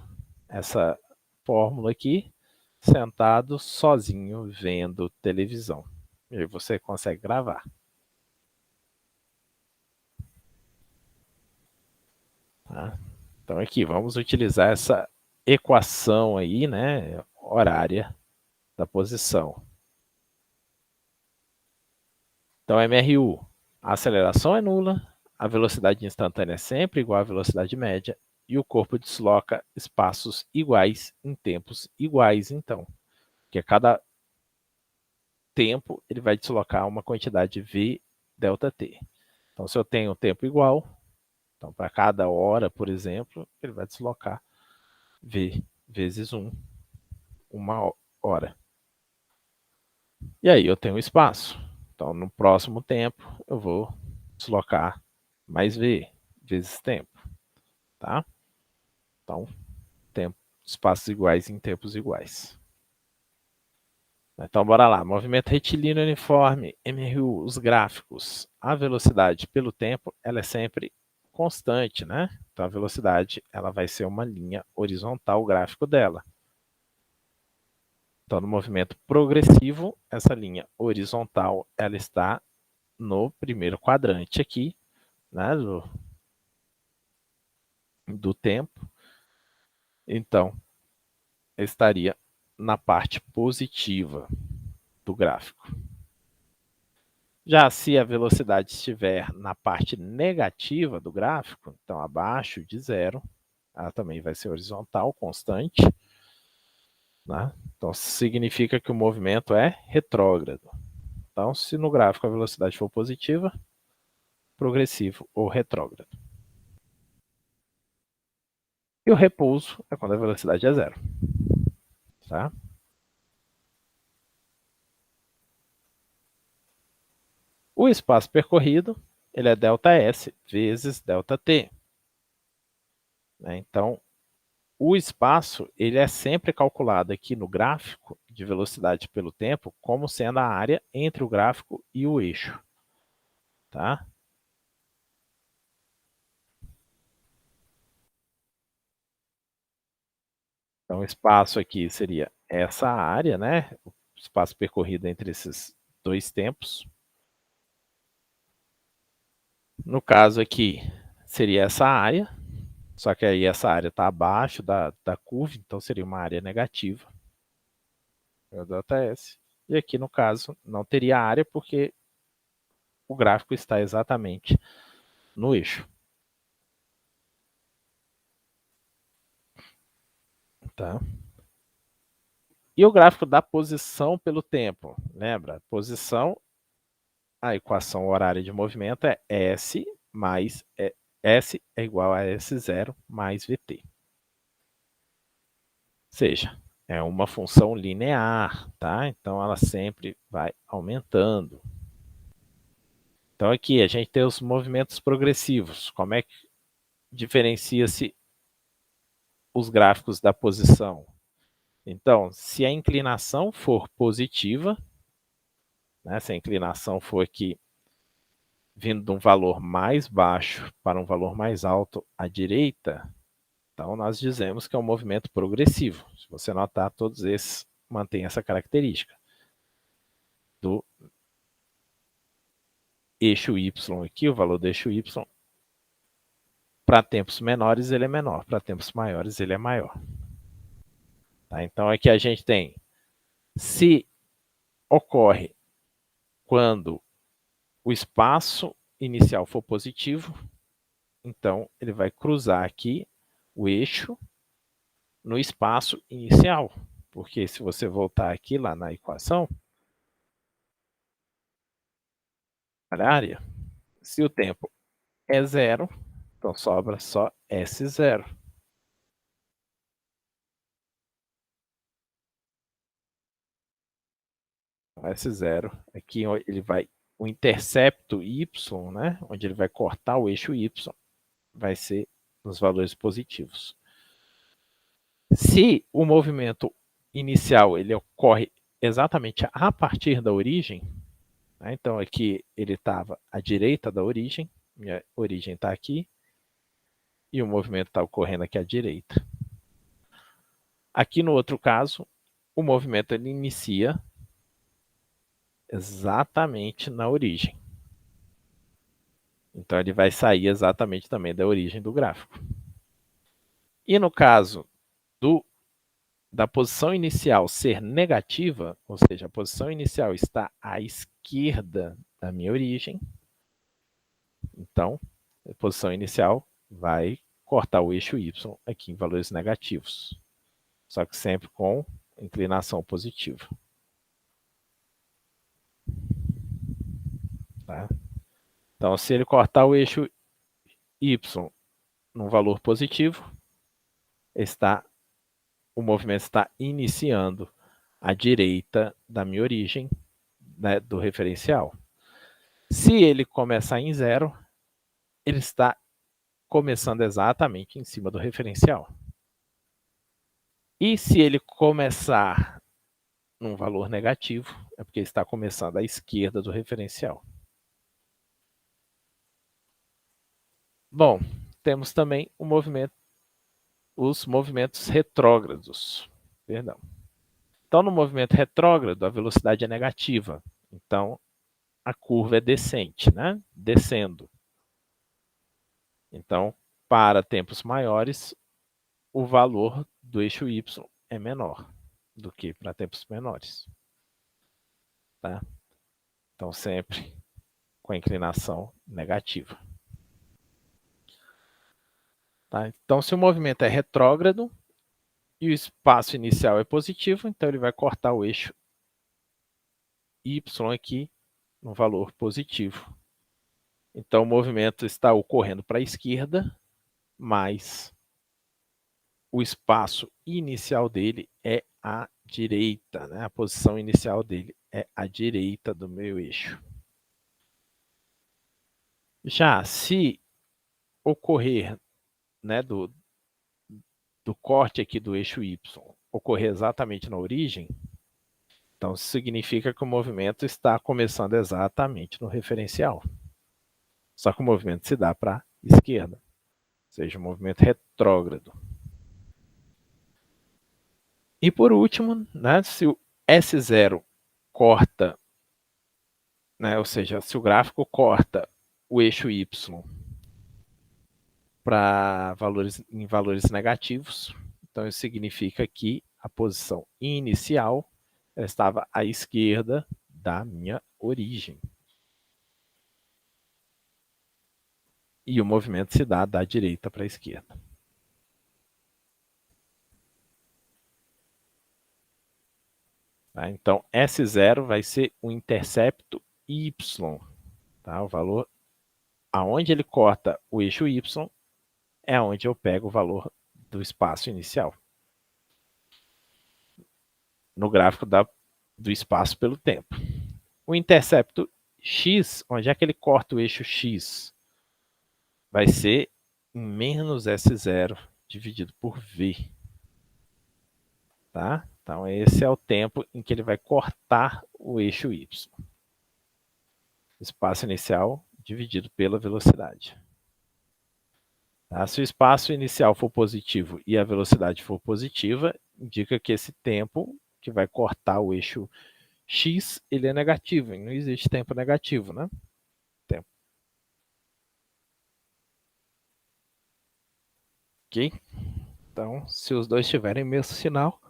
essa fórmula aqui, sentado sozinho vendo televisão. E aí você consegue gravar. Tá? Então aqui, vamos utilizar essa equação aí, né, horária da posição. Então, MRU, a aceleração é nula, a velocidade instantânea é sempre igual à velocidade média e o corpo desloca espaços iguais em tempos iguais, então. Porque cada tempo ele vai deslocar uma quantidade V delta T. Então, se eu tenho um tempo igual, então para cada hora, por exemplo, ele vai deslocar V vezes 1, uma hora. E aí eu tenho um espaço. Então, no próximo tempo, eu vou deslocar mais V vezes tempo. Tá? Então, tempo, espaços iguais em tempos iguais. Então, bora lá. Movimento retilíneo uniforme, MRU, os gráficos. A velocidade pelo tempo, ela é sempre constante, né? Então, a velocidade, ela vai ser uma linha horizontal, o gráfico dela. Então, no movimento progressivo, essa linha horizontal, ela está no primeiro quadrante aqui, né, do tempo. Então, estaria na parte positiva do gráfico. Já se a velocidade estiver na parte negativa do gráfico, então abaixo de 0, ela também vai ser horizontal, constante. Né? Então, significa que o movimento é retrógrado. Então, se no gráfico a velocidade for positiva, progressivo ou retrógrado. E o repouso é quando a velocidade é 0. Tá? O espaço percorrido ele é ΔS vezes ΔT. Então, o espaço ele é sempre calculado aqui no gráfico de velocidade pelo tempo como sendo a área entre o gráfico e o eixo. Tá? Então, o espaço aqui seria essa área, né? O espaço percorrido entre esses dois tempos. No caso aqui, seria essa área, só que aí essa área está abaixo da curva, então seria uma área negativa. É o ΔS. E aqui, no caso, não teria área porque o gráfico está exatamente no eixo. Tá? E o gráfico da posição pelo tempo? Lembra? Posição, a equação horária de movimento é S mais S é igual a S0 mais VT. Ou seja, é uma função linear, tá? Então ela sempre vai aumentando. Então aqui a gente tem os movimentos progressivos. Como é que diferencia-se os gráficos da posição? Então, se a inclinação for positiva, né, se a inclinação for aqui vindo de um valor mais baixo para um valor mais alto à direita, então nós dizemos que é um movimento progressivo. Se você notar, todos esses mantêm essa característica do eixo Y aqui, o valor do eixo Y, para tempos menores ele é menor, para tempos maiores ele é maior. Tá? Então aqui a gente tem, se ocorre quando o espaço inicial for positivo, então ele vai cruzar aqui o eixo no espaço inicial. Porque se você voltar aqui lá na equação, olha a área. Se o tempo é zero, então sobra só S0. S0, aqui ele vai, o intercepto y, né, onde ele vai cortar o eixo y, vai ser nos valores positivos. Se o movimento inicial ele ocorre exatamente a partir da origem, né, então aqui ele estava à direita da origem, minha origem está aqui, e o movimento está ocorrendo aqui à direita. Aqui no outro caso, o movimento ele inicia exatamente na origem. Então ele vai sair exatamente também da origem do gráfico. E no caso da posição inicial ser negativa, ou seja, a posição inicial está à esquerda da minha origem, então a posição inicial vai cortar o eixo y aqui em valores negativos, só que sempre com inclinação positiva. Tá? Então, se ele cortar o eixo y num valor positivo, o movimento está iniciando à direita da minha origem, né, do referencial. Se ele começar em zero, ele está começando exatamente em cima do referencial. E se ele começar num valor negativo, é porque está começando à esquerda do referencial. Bom, temos também os movimentos retrógrados. Perdão. Então, no movimento retrógrado, a velocidade é negativa. Então, a curva é descente, né? Descendo. Então, para tempos maiores, o valor do eixo y é menor do que para tempos menores. Tá? Então, sempre com a inclinação negativa. Tá? Então, se o movimento é retrógrado e o espaço inicial é positivo, então ele vai cortar o eixo y aqui no valor positivo. Então, o movimento está ocorrendo para a esquerda, mas o espaço inicial dele é à direita, né? A posição inicial dele é à direita do meu eixo. Já se ocorrer, né, do corte aqui do eixo y, ocorrer exatamente na origem, então significa que o movimento está começando exatamente no referencial. Só que o movimento se dá para a esquerda, ou seja, um movimento retrógrado. E por último, né, se o S0 corta, né, ou seja, se o gráfico corta o eixo y para em valores negativos, então isso significa que a posição inicial estava à esquerda da minha origem. E o movimento se dá da direita para a esquerda. Tá? Então, S0 vai ser o intercepto Y. Tá? O valor aonde ele corta o eixo Y é onde eu pego o valor do espaço inicial. No gráfico do espaço pelo tempo. O intercepto X, onde é que ele corta o eixo X? Vai ser menos S0 dividido por V. Tá? Então, esse é o tempo em que ele vai cortar o eixo Y. Espaço inicial dividido pela velocidade. Tá? Se o espaço inicial for positivo e a velocidade for positiva, indica que esse tempo que vai cortar o eixo X, ele é negativo. Não existe tempo negativo, né? Tempo. Ok? Então, se os dois tiverem o mesmo sinal,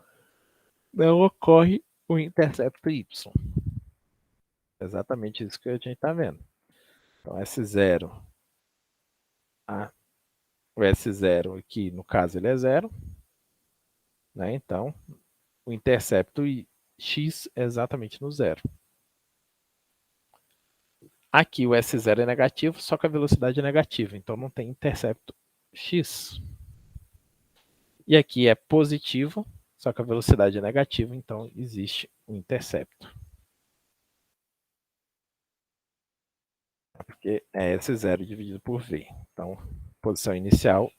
não ocorre o intercepto Y. Exatamente isso que a gente está vendo. Então, S0, o S0 aqui, no caso, ele é zero. né? Então, o intercepto x é exatamente no zero. Aqui o S0 é negativo, só que a velocidade é negativa, então não tem intercepto x. E aqui é positivo, só que a velocidade é negativa, então existe um intercepto. Porque é S0 dividido por V. Então, posição inicial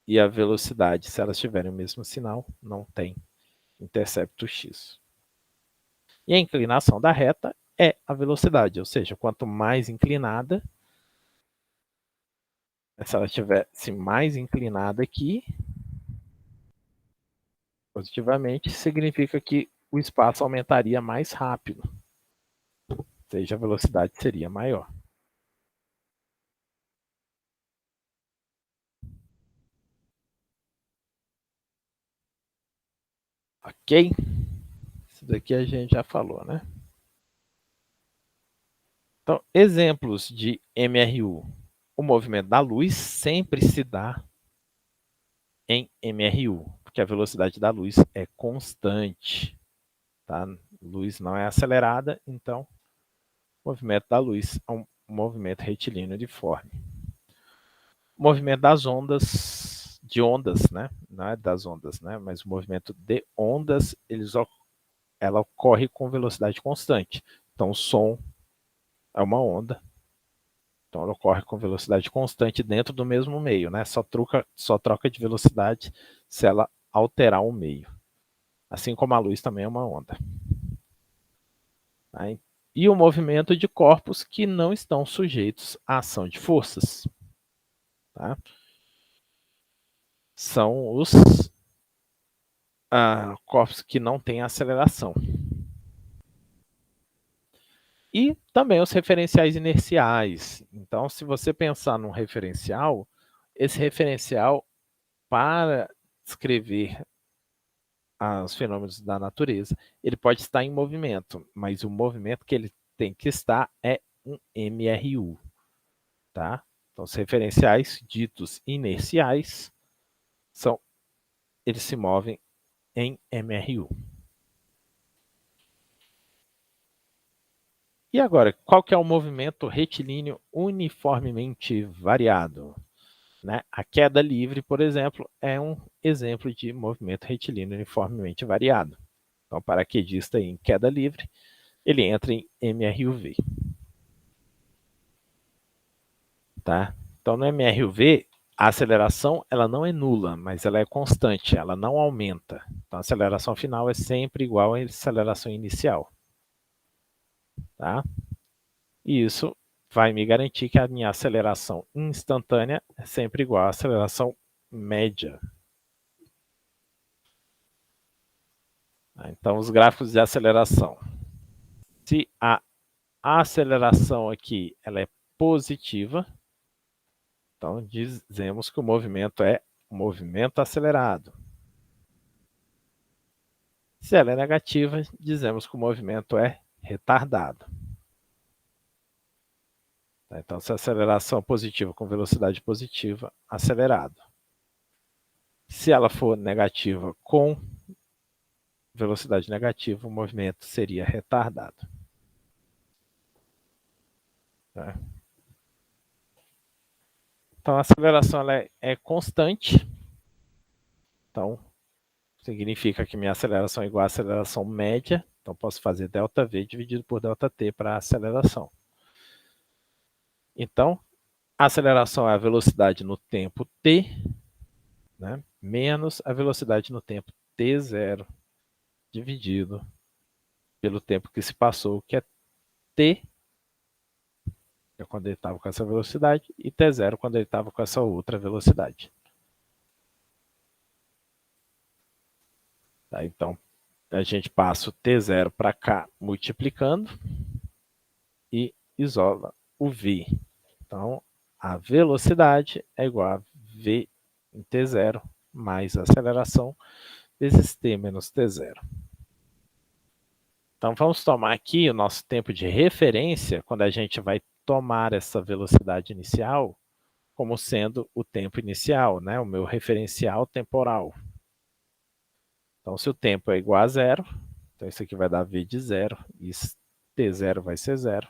e a velocidade, se elas tiverem o mesmo sinal, não tem intercepto x. E a inclinação da reta é a velocidade, ou seja, quanto mais inclinada, se ela estivesse mais inclinada aqui, positivamente, significa que o espaço aumentaria mais rápido, ou seja, a velocidade seria maior. Ok? Isso daqui a gente já falou, né? Então, exemplos de MRU. O movimento da luz sempre se dá em MRU, porque a velocidade da luz é constante. Tá? A luz não é acelerada, então o movimento da luz é um movimento retilíneo uniforme. O movimento das ondas, de ondas, né? Não é das ondas, né? Mas o movimento de ondas, ela ocorre com velocidade constante. Então, o som é uma onda, então ela ocorre com velocidade constante dentro do mesmo meio, né? Só troca de velocidade se ela alterar o meio. Assim como a luz também é uma onda. Tá? E o movimento de corpos que não estão sujeitos à ação de forças. Tá? São os corpos que não têm aceleração. E também os referenciais inerciais. Então, se você pensar num referencial, esse referencial, para descrever os fenômenos da natureza, ele pode estar em movimento, mas o movimento que ele tem que estar é um MRU. Tá? Então, os referenciais ditos inerciais, eles se movem em MRU. E agora, qual que é o movimento retilíneo uniformemente variado? Né? A queda livre, por exemplo, é um exemplo de movimento retilíneo uniformemente variado. Então, o paraquedista em queda livre, ele entra em MRUV. Tá? Então, no MRUV, a aceleração ela não é nula, mas ela é constante, ela não aumenta. Então, a aceleração final é sempre igual à aceleração inicial. Tá? E isso vai me garantir que a minha aceleração instantânea é sempre igual à aceleração média. Então, os gráficos de aceleração. Se a aceleração aqui ela é positiva, então dizemos que o movimento é um movimento acelerado. Se ela é negativa, dizemos que o movimento é retardado. Então, se a aceleração positiva com velocidade positiva, acelerado. Se ela for negativa com velocidade negativa, o movimento seria retardado. Tá? Então, a aceleração ela é constante. Então, significa que minha aceleração é igual à aceleração média. Então, posso fazer ΔV dividido por ΔT para a aceleração. Então, a aceleração é a velocidade no tempo t, né, menos a velocidade no tempo t0, dividido pelo tempo que se passou, que é t, que é quando ele estava com essa velocidade, e t0 quando ele estava com essa outra velocidade. Tá, então, a gente passa o t0 para cá multiplicando e isola o v. Então, a velocidade é igual a v em t0 mais a aceleração vezes t menos t0. Então, vamos tomar aqui o nosso tempo de referência, quando a gente vai tomar essa velocidade inicial, como sendo o tempo inicial, né? O meu referencial temporal. Então, se o tempo é igual a zero, então isso aqui vai dar v de zero, e t0 vai ser zero.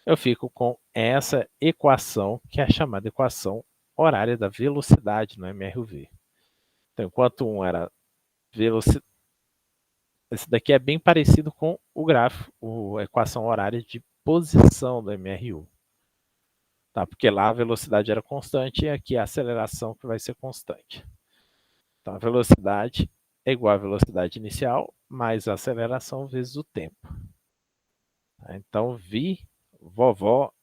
Eu fico com essa equação, que é a chamada equação horária da velocidade no MRV. Então, enquanto um era velocidade, esse daqui é bem parecido com o gráfico, a equação horária de posição do MRU. Tá? Porque lá a velocidade era constante e aqui a aceleração que vai ser constante. Então, a velocidade é igual à velocidade inicial, mais a aceleração vezes o tempo. Então, vi vovó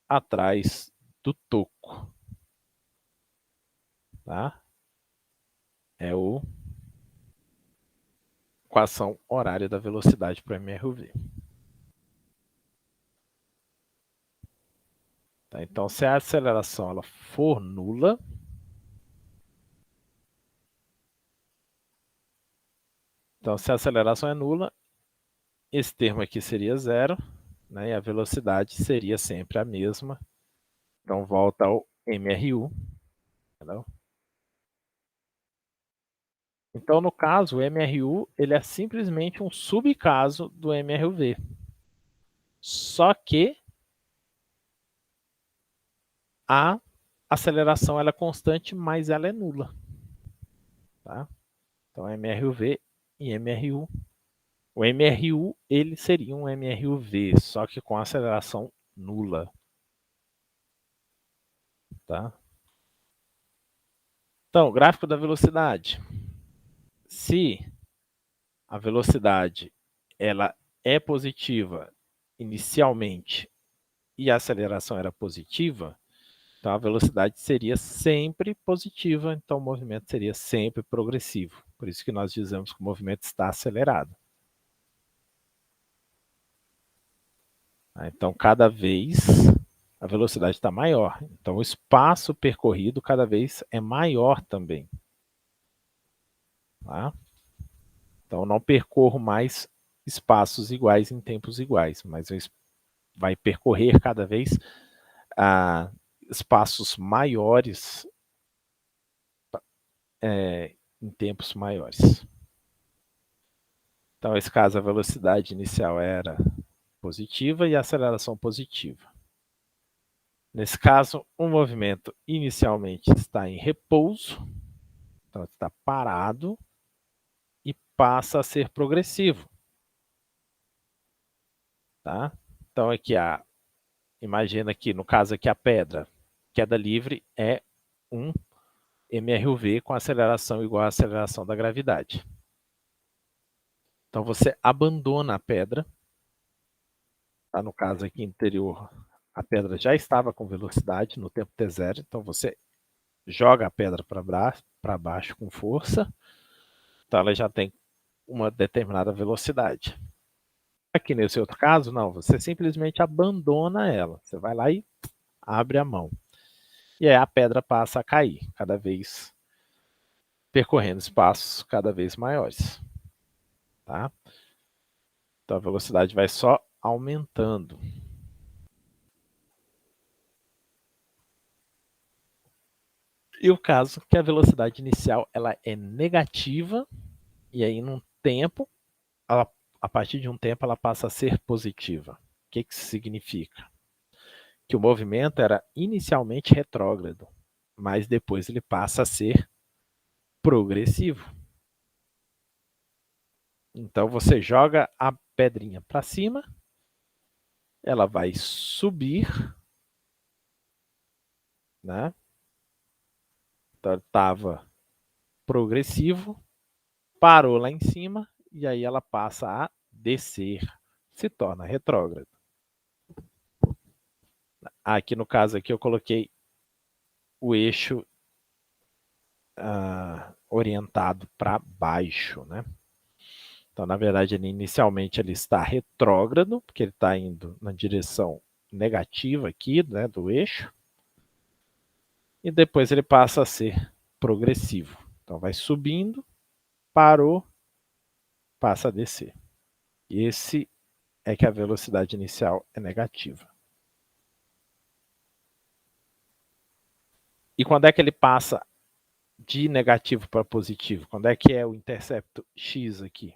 atrás do toco. Tá? É a equação horária da velocidade para o MRV. Tá? Então, se a aceleração ela for nula, então se a aceleração é nula, esse termo aqui seria zero, né? E a velocidade seria sempre a mesma. Então, volta ao MRU. Entendeu? Então, no caso, o MRU ele é simplesmente um subcaso do MRV. Só que a aceleração ela é constante, mas ela é nula. Tá? Então, MRV e MRU. O MRU ele seria um MRUV, só que com aceleração nula. Tá? Então, gráfico da velocidade. Se a velocidade ela é positiva inicialmente e a aceleração era positiva, então a velocidade seria sempre positiva, então o movimento seria sempre progressivo. Por isso que nós dizemos que o movimento está acelerado. Então, cada vez a velocidade está maior. Então, o espaço percorrido cada vez é maior também. Tá? Então, não percorro mais espaços iguais em tempos iguais, mas vai percorrer cada vez espaços maiores em tempos maiores. Então, nesse caso, a velocidade inicial era positiva e a aceleração positiva. Nesse caso, o movimento inicialmente está em repouso, então está parado e passa a ser progressivo. Tá? Então, aqui imagina que no caso aqui a pedra, queda livre é um MRV com aceleração igual à aceleração da gravidade. Então você abandona a pedra, tá? No caso aqui interior, a pedra já estava com velocidade no tempo t0, então você joga a pedra para baixo com força, então ela já tem uma determinada velocidade. Aqui nesse outro caso, não, você simplesmente abandona ela, você vai lá e abre a mão. E aí a pedra passa a cair, cada vez percorrendo espaços cada vez maiores. Tá? Então a velocidade vai só aumentando. E o caso que a velocidade inicial ela é negativa, e aí num tempo, a partir de um tempo ela passa a ser positiva. O que isso significa? Que o movimento era inicialmente retrógrado, mas depois ele passa a ser progressivo. Então você joga a pedrinha para cima, ela vai subir, né? Então estava progressivo, parou lá em cima e aí ela passa a descer, se torna retrógrado. Aqui no caso aqui eu coloquei o eixo orientado para baixo, né? Então, na verdade, inicialmente ele está retrógrado, porque ele está indo na direção negativa aqui, né, do eixo, e depois ele passa a ser progressivo. Então, vai subindo, parou, passa a descer. E esse é que a velocidade inicial é negativa. E quando é que ele passa de negativo para positivo? Quando é que é o intercepto x aqui?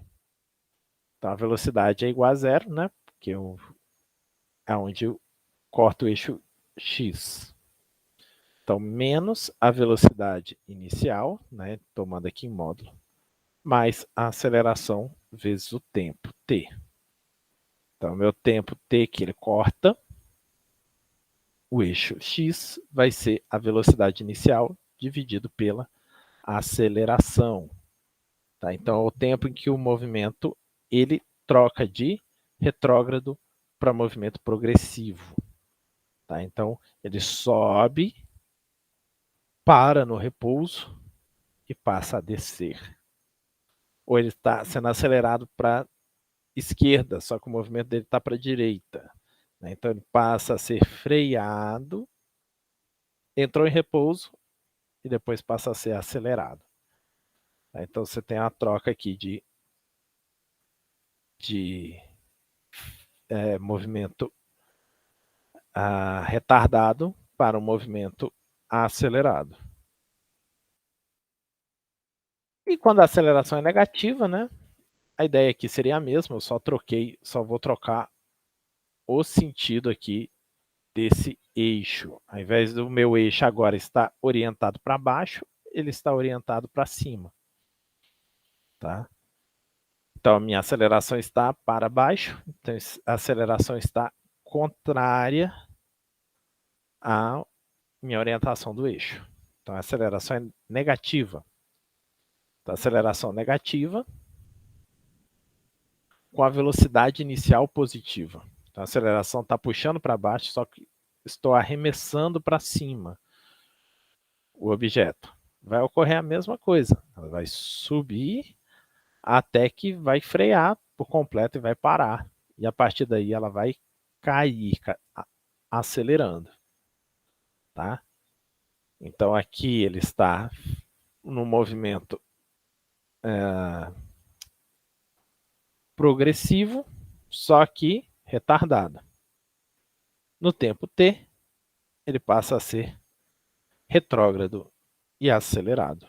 Então, a velocidade é igual a zero, né? Porque é onde eu corto o eixo x. Então, menos a velocidade inicial, né? Tomando aqui em módulo, mais a aceleração vezes o tempo, t. Então, meu tempo t que ele corta, o eixo x vai ser a velocidade inicial dividido pela aceleração. Tá? Então, é o tempo em que o movimento ele troca de retrógrado para movimento progressivo. Tá? Então, ele sobe, para no repouso e passa a descer. Ou ele está sendo acelerado para esquerda, só que o movimento dele está para a direita. Né? Então, ele passa a ser freado, entrou em repouso e depois passa a ser acelerado. Tá? Então, você tem a troca aqui de movimento retardado para um movimento acelerado. E quando a aceleração é negativa, né, a ideia aqui seria a mesma, eu só vou trocar o sentido aqui desse eixo. Ao invés do meu eixo agora estar orientado para baixo, ele está orientado para cima. Tá? Então, a minha aceleração está para baixo, então a aceleração está contrária à minha orientação do eixo. Então, a aceleração é negativa. Então, aceleração negativa com a velocidade inicial positiva. Então, a aceleração está puxando para baixo, só que estou arremessando para cima o objeto. Vai ocorrer a mesma coisa. Ela vai subir até que vai frear por completo e vai parar. E a partir daí ela vai cair, acelerando. Tá? Então aqui ele está no movimento progressivo, só que retardado. No tempo t, ele passa a ser retrógrado e acelerado.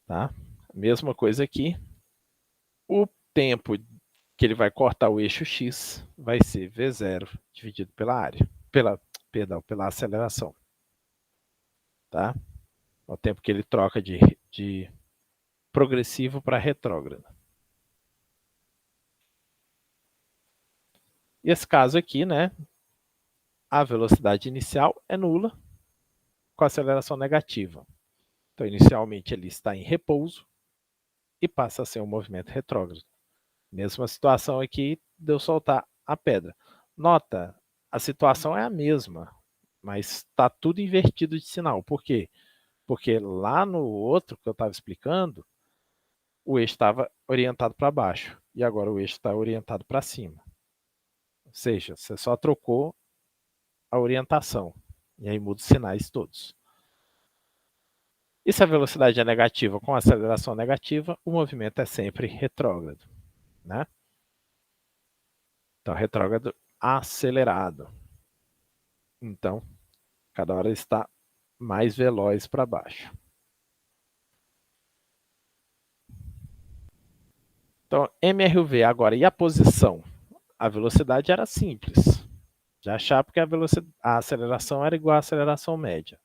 Tá? Mesma coisa aqui. O tempo que ele vai cortar o eixo x vai ser v0 dividido pela área, pela aceleração. Tá? O tempo que ele troca de progressivo para retrógrado. E esse caso aqui, né, a velocidade inicial é nula com aceleração negativa. Então, inicialmente ele está em repouso e passa a ser um movimento retrógrado. Mesma situação aqui de eu soltar a pedra. Nota, a situação é a mesma, mas está tudo invertido de sinal. Por quê? Porque lá no outro que eu estava explicando, o eixo estava orientado para baixo e agora o eixo está orientado para cima. Ou seja, você só trocou a orientação e aí muda os sinais todos. E se a velocidade é negativa com aceleração negativa, o movimento é sempre retrógrado. Né? Então, retrógrado acelerado. Então, cada hora está mais veloz para baixo. Então, MRV agora, e a posição? A velocidade era simples. Já achar porque a aceleração era igual à aceleração média.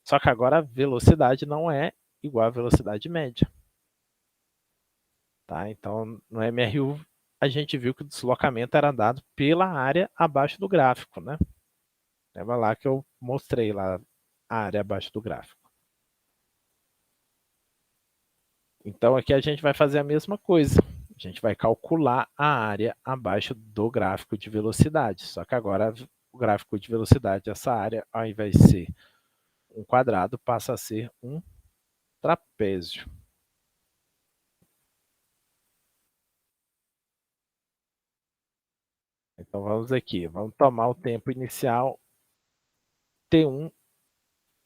Só que agora a velocidade não é igual à velocidade média. Tá? Então, no MRU, a gente viu que o deslocamento era dado pela área abaixo do gráfico. Né? Lembra lá que eu mostrei lá a área abaixo do gráfico. Então, aqui a gente vai fazer a mesma coisa. A gente vai calcular a área abaixo do gráfico de velocidade. Só que agora o gráfico de velocidade, essa área, ao invés de ser um quadrado, passa a ser um trapézio. Então vamos aqui, vamos tomar o tempo inicial T1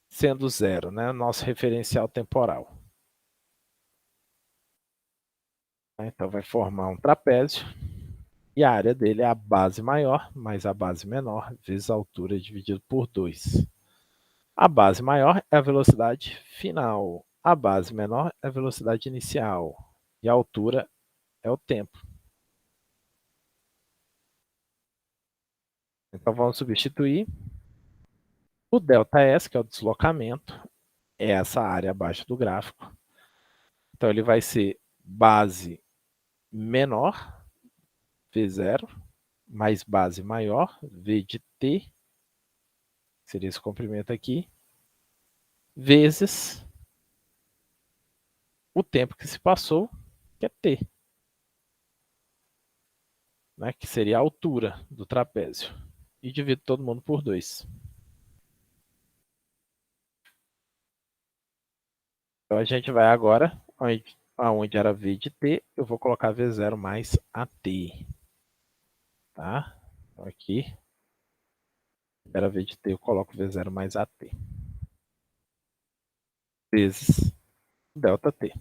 sendo zero, né? Nosso referencial temporal. Então vai formar um trapézio. E a área dele é a base maior mais a base menor vezes a altura dividido por 2. A base maior é a velocidade final. A base menor é a velocidade inicial. E a altura é o tempo. Então vamos substituir. O ΔS, que é o deslocamento, é essa área abaixo do gráfico. Então ele vai ser base menor, V0, mais base maior, V de T, que seria esse comprimento aqui, vezes o tempo que se passou, que é T, né, que seria a altura do trapézio. E divido todo mundo por 2. Então a gente vai agora, onde era V de T, eu vou colocar V0 mais AT. Tá? Então aqui, era V de T, eu coloco V0 mais AT. Vezes ΔT.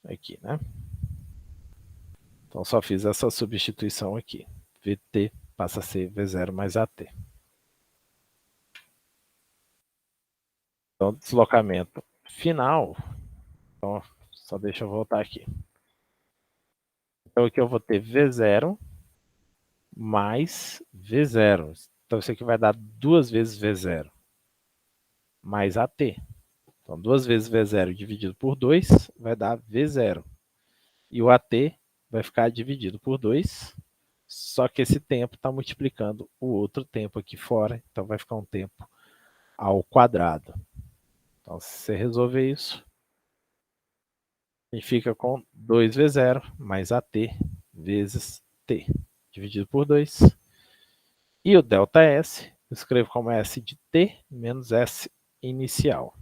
Aqui, né? Então só fiz essa substituição aqui. VT passa a ser V0 mais AT. Então, deslocamento final. Então, só deixa eu voltar aqui. Então aqui eu vou ter V0 mais V0. Então isso aqui vai dar 2 vezes V0 mais AT. Então 2 vezes V0 dividido por 2 vai dar V0. E o AT vai ficar dividido por 2. Só que esse tempo está multiplicando o outro tempo aqui fora. Então vai ficar um tempo ao quadrado. Então se você resolver isso, a gente fica com 2V0 mais AT vezes T dividido por 2. E o ΔS, eu escrevo como S de T menos S inicial.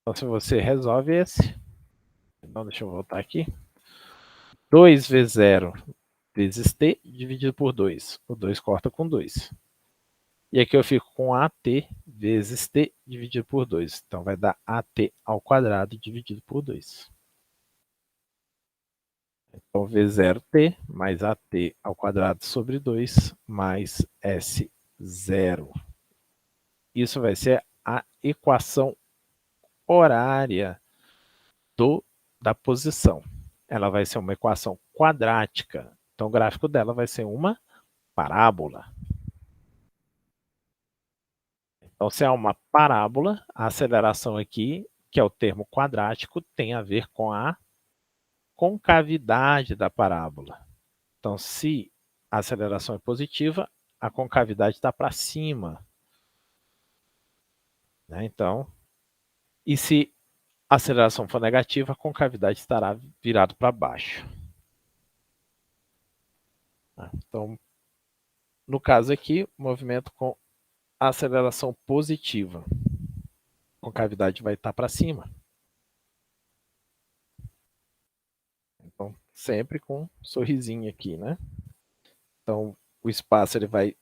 Então, se você resolve esse, então deixa eu voltar aqui. 2V0 vezes T dividido por 2. O 2 corta com 2. E aqui eu fico com AT vezes T dividido por 2. Então, vai dar AT ao quadrado dividido por 2. Então, V0T mais AT ao quadrado sobre 2 mais S0. Isso vai ser a equação horária da posição. Ela vai ser uma equação quadrática. Então, o gráfico dela vai ser uma parábola. Então, se é uma parábola, a aceleração aqui, que é o termo quadrático, tem a ver com a concavidade da parábola. Então, se a aceleração é positiva, a concavidade está para cima. Né? Então, e se a aceleração for negativa, a concavidade estará virada para baixo. Então, no caso aqui, movimento com aceleração positiva. A concavidade vai estar para cima. Então, sempre com um sorrisinho aqui, né? Então, o espaço ele vai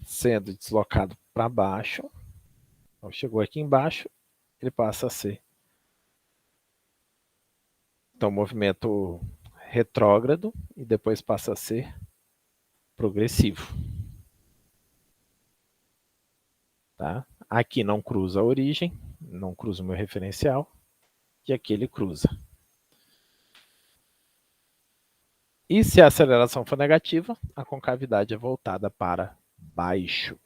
sendo deslocado para baixo. Então, chegou aqui embaixo, ele passa a ser. Então, movimento retrógrado e depois passa a ser progressivo. Tá? Aqui não cruza a origem, não cruza o meu referencial, e aqui ele cruza. E se a aceleração for negativa, a concavidade é voltada para baixo.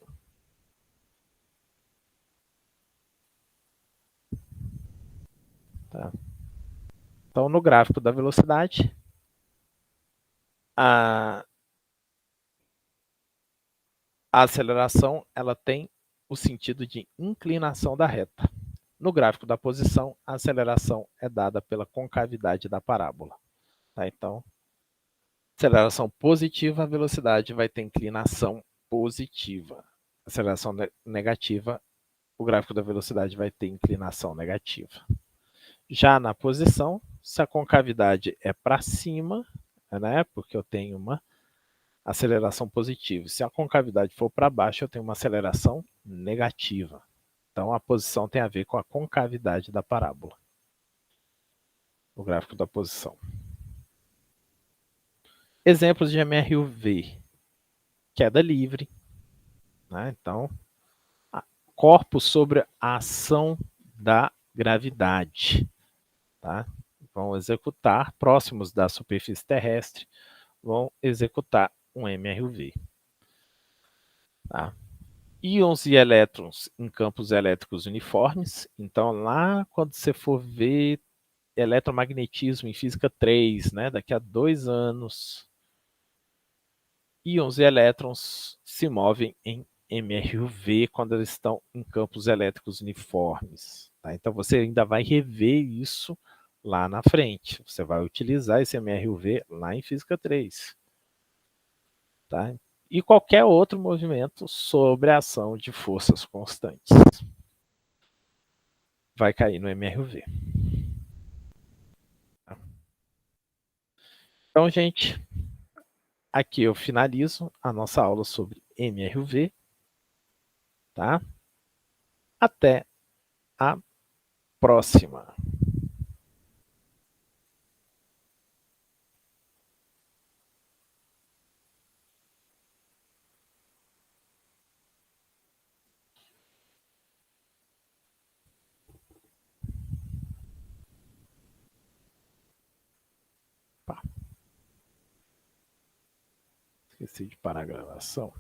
Tá? Então, no gráfico da velocidade, a aceleração ela tem o sentido de inclinação da reta. No gráfico da posição, a aceleração é dada pela concavidade da parábola. Tá? Então, aceleração positiva, a velocidade vai ter inclinação positiva. Aceleração negativa, o gráfico da velocidade vai ter inclinação negativa. Já na posição, se a concavidade é para cima, né, porque eu tenho uma aceleração positiva. Se a concavidade for para baixo, eu tenho uma aceleração negativa. Então, a posição tem a ver com a concavidade da parábola. o gráfico da posição. Exemplos de MRUV: queda livre, né? Então, corpos sobre a ação da gravidade, tá? Vão executar, próximos da superfície terrestre, vão executar um MRUV. Tá? Íons e elétrons em campos elétricos uniformes. Então, lá quando você for ver eletromagnetismo em física 3, né, daqui a 2 anos, íons e elétrons se movem em MRUV quando eles estão em campos elétricos uniformes. Tá? Então, você ainda vai rever isso lá na frente. Você vai utilizar esse MRUV lá em física 3. Tá? E qualquer outro movimento sobre a ação de forças constantes vai cair no MRUV. Tá? Então, gente, aqui eu finalizo a nossa aula sobre MRUV. Tá? Até a próxima. Pá, esqueci de parar a gravação.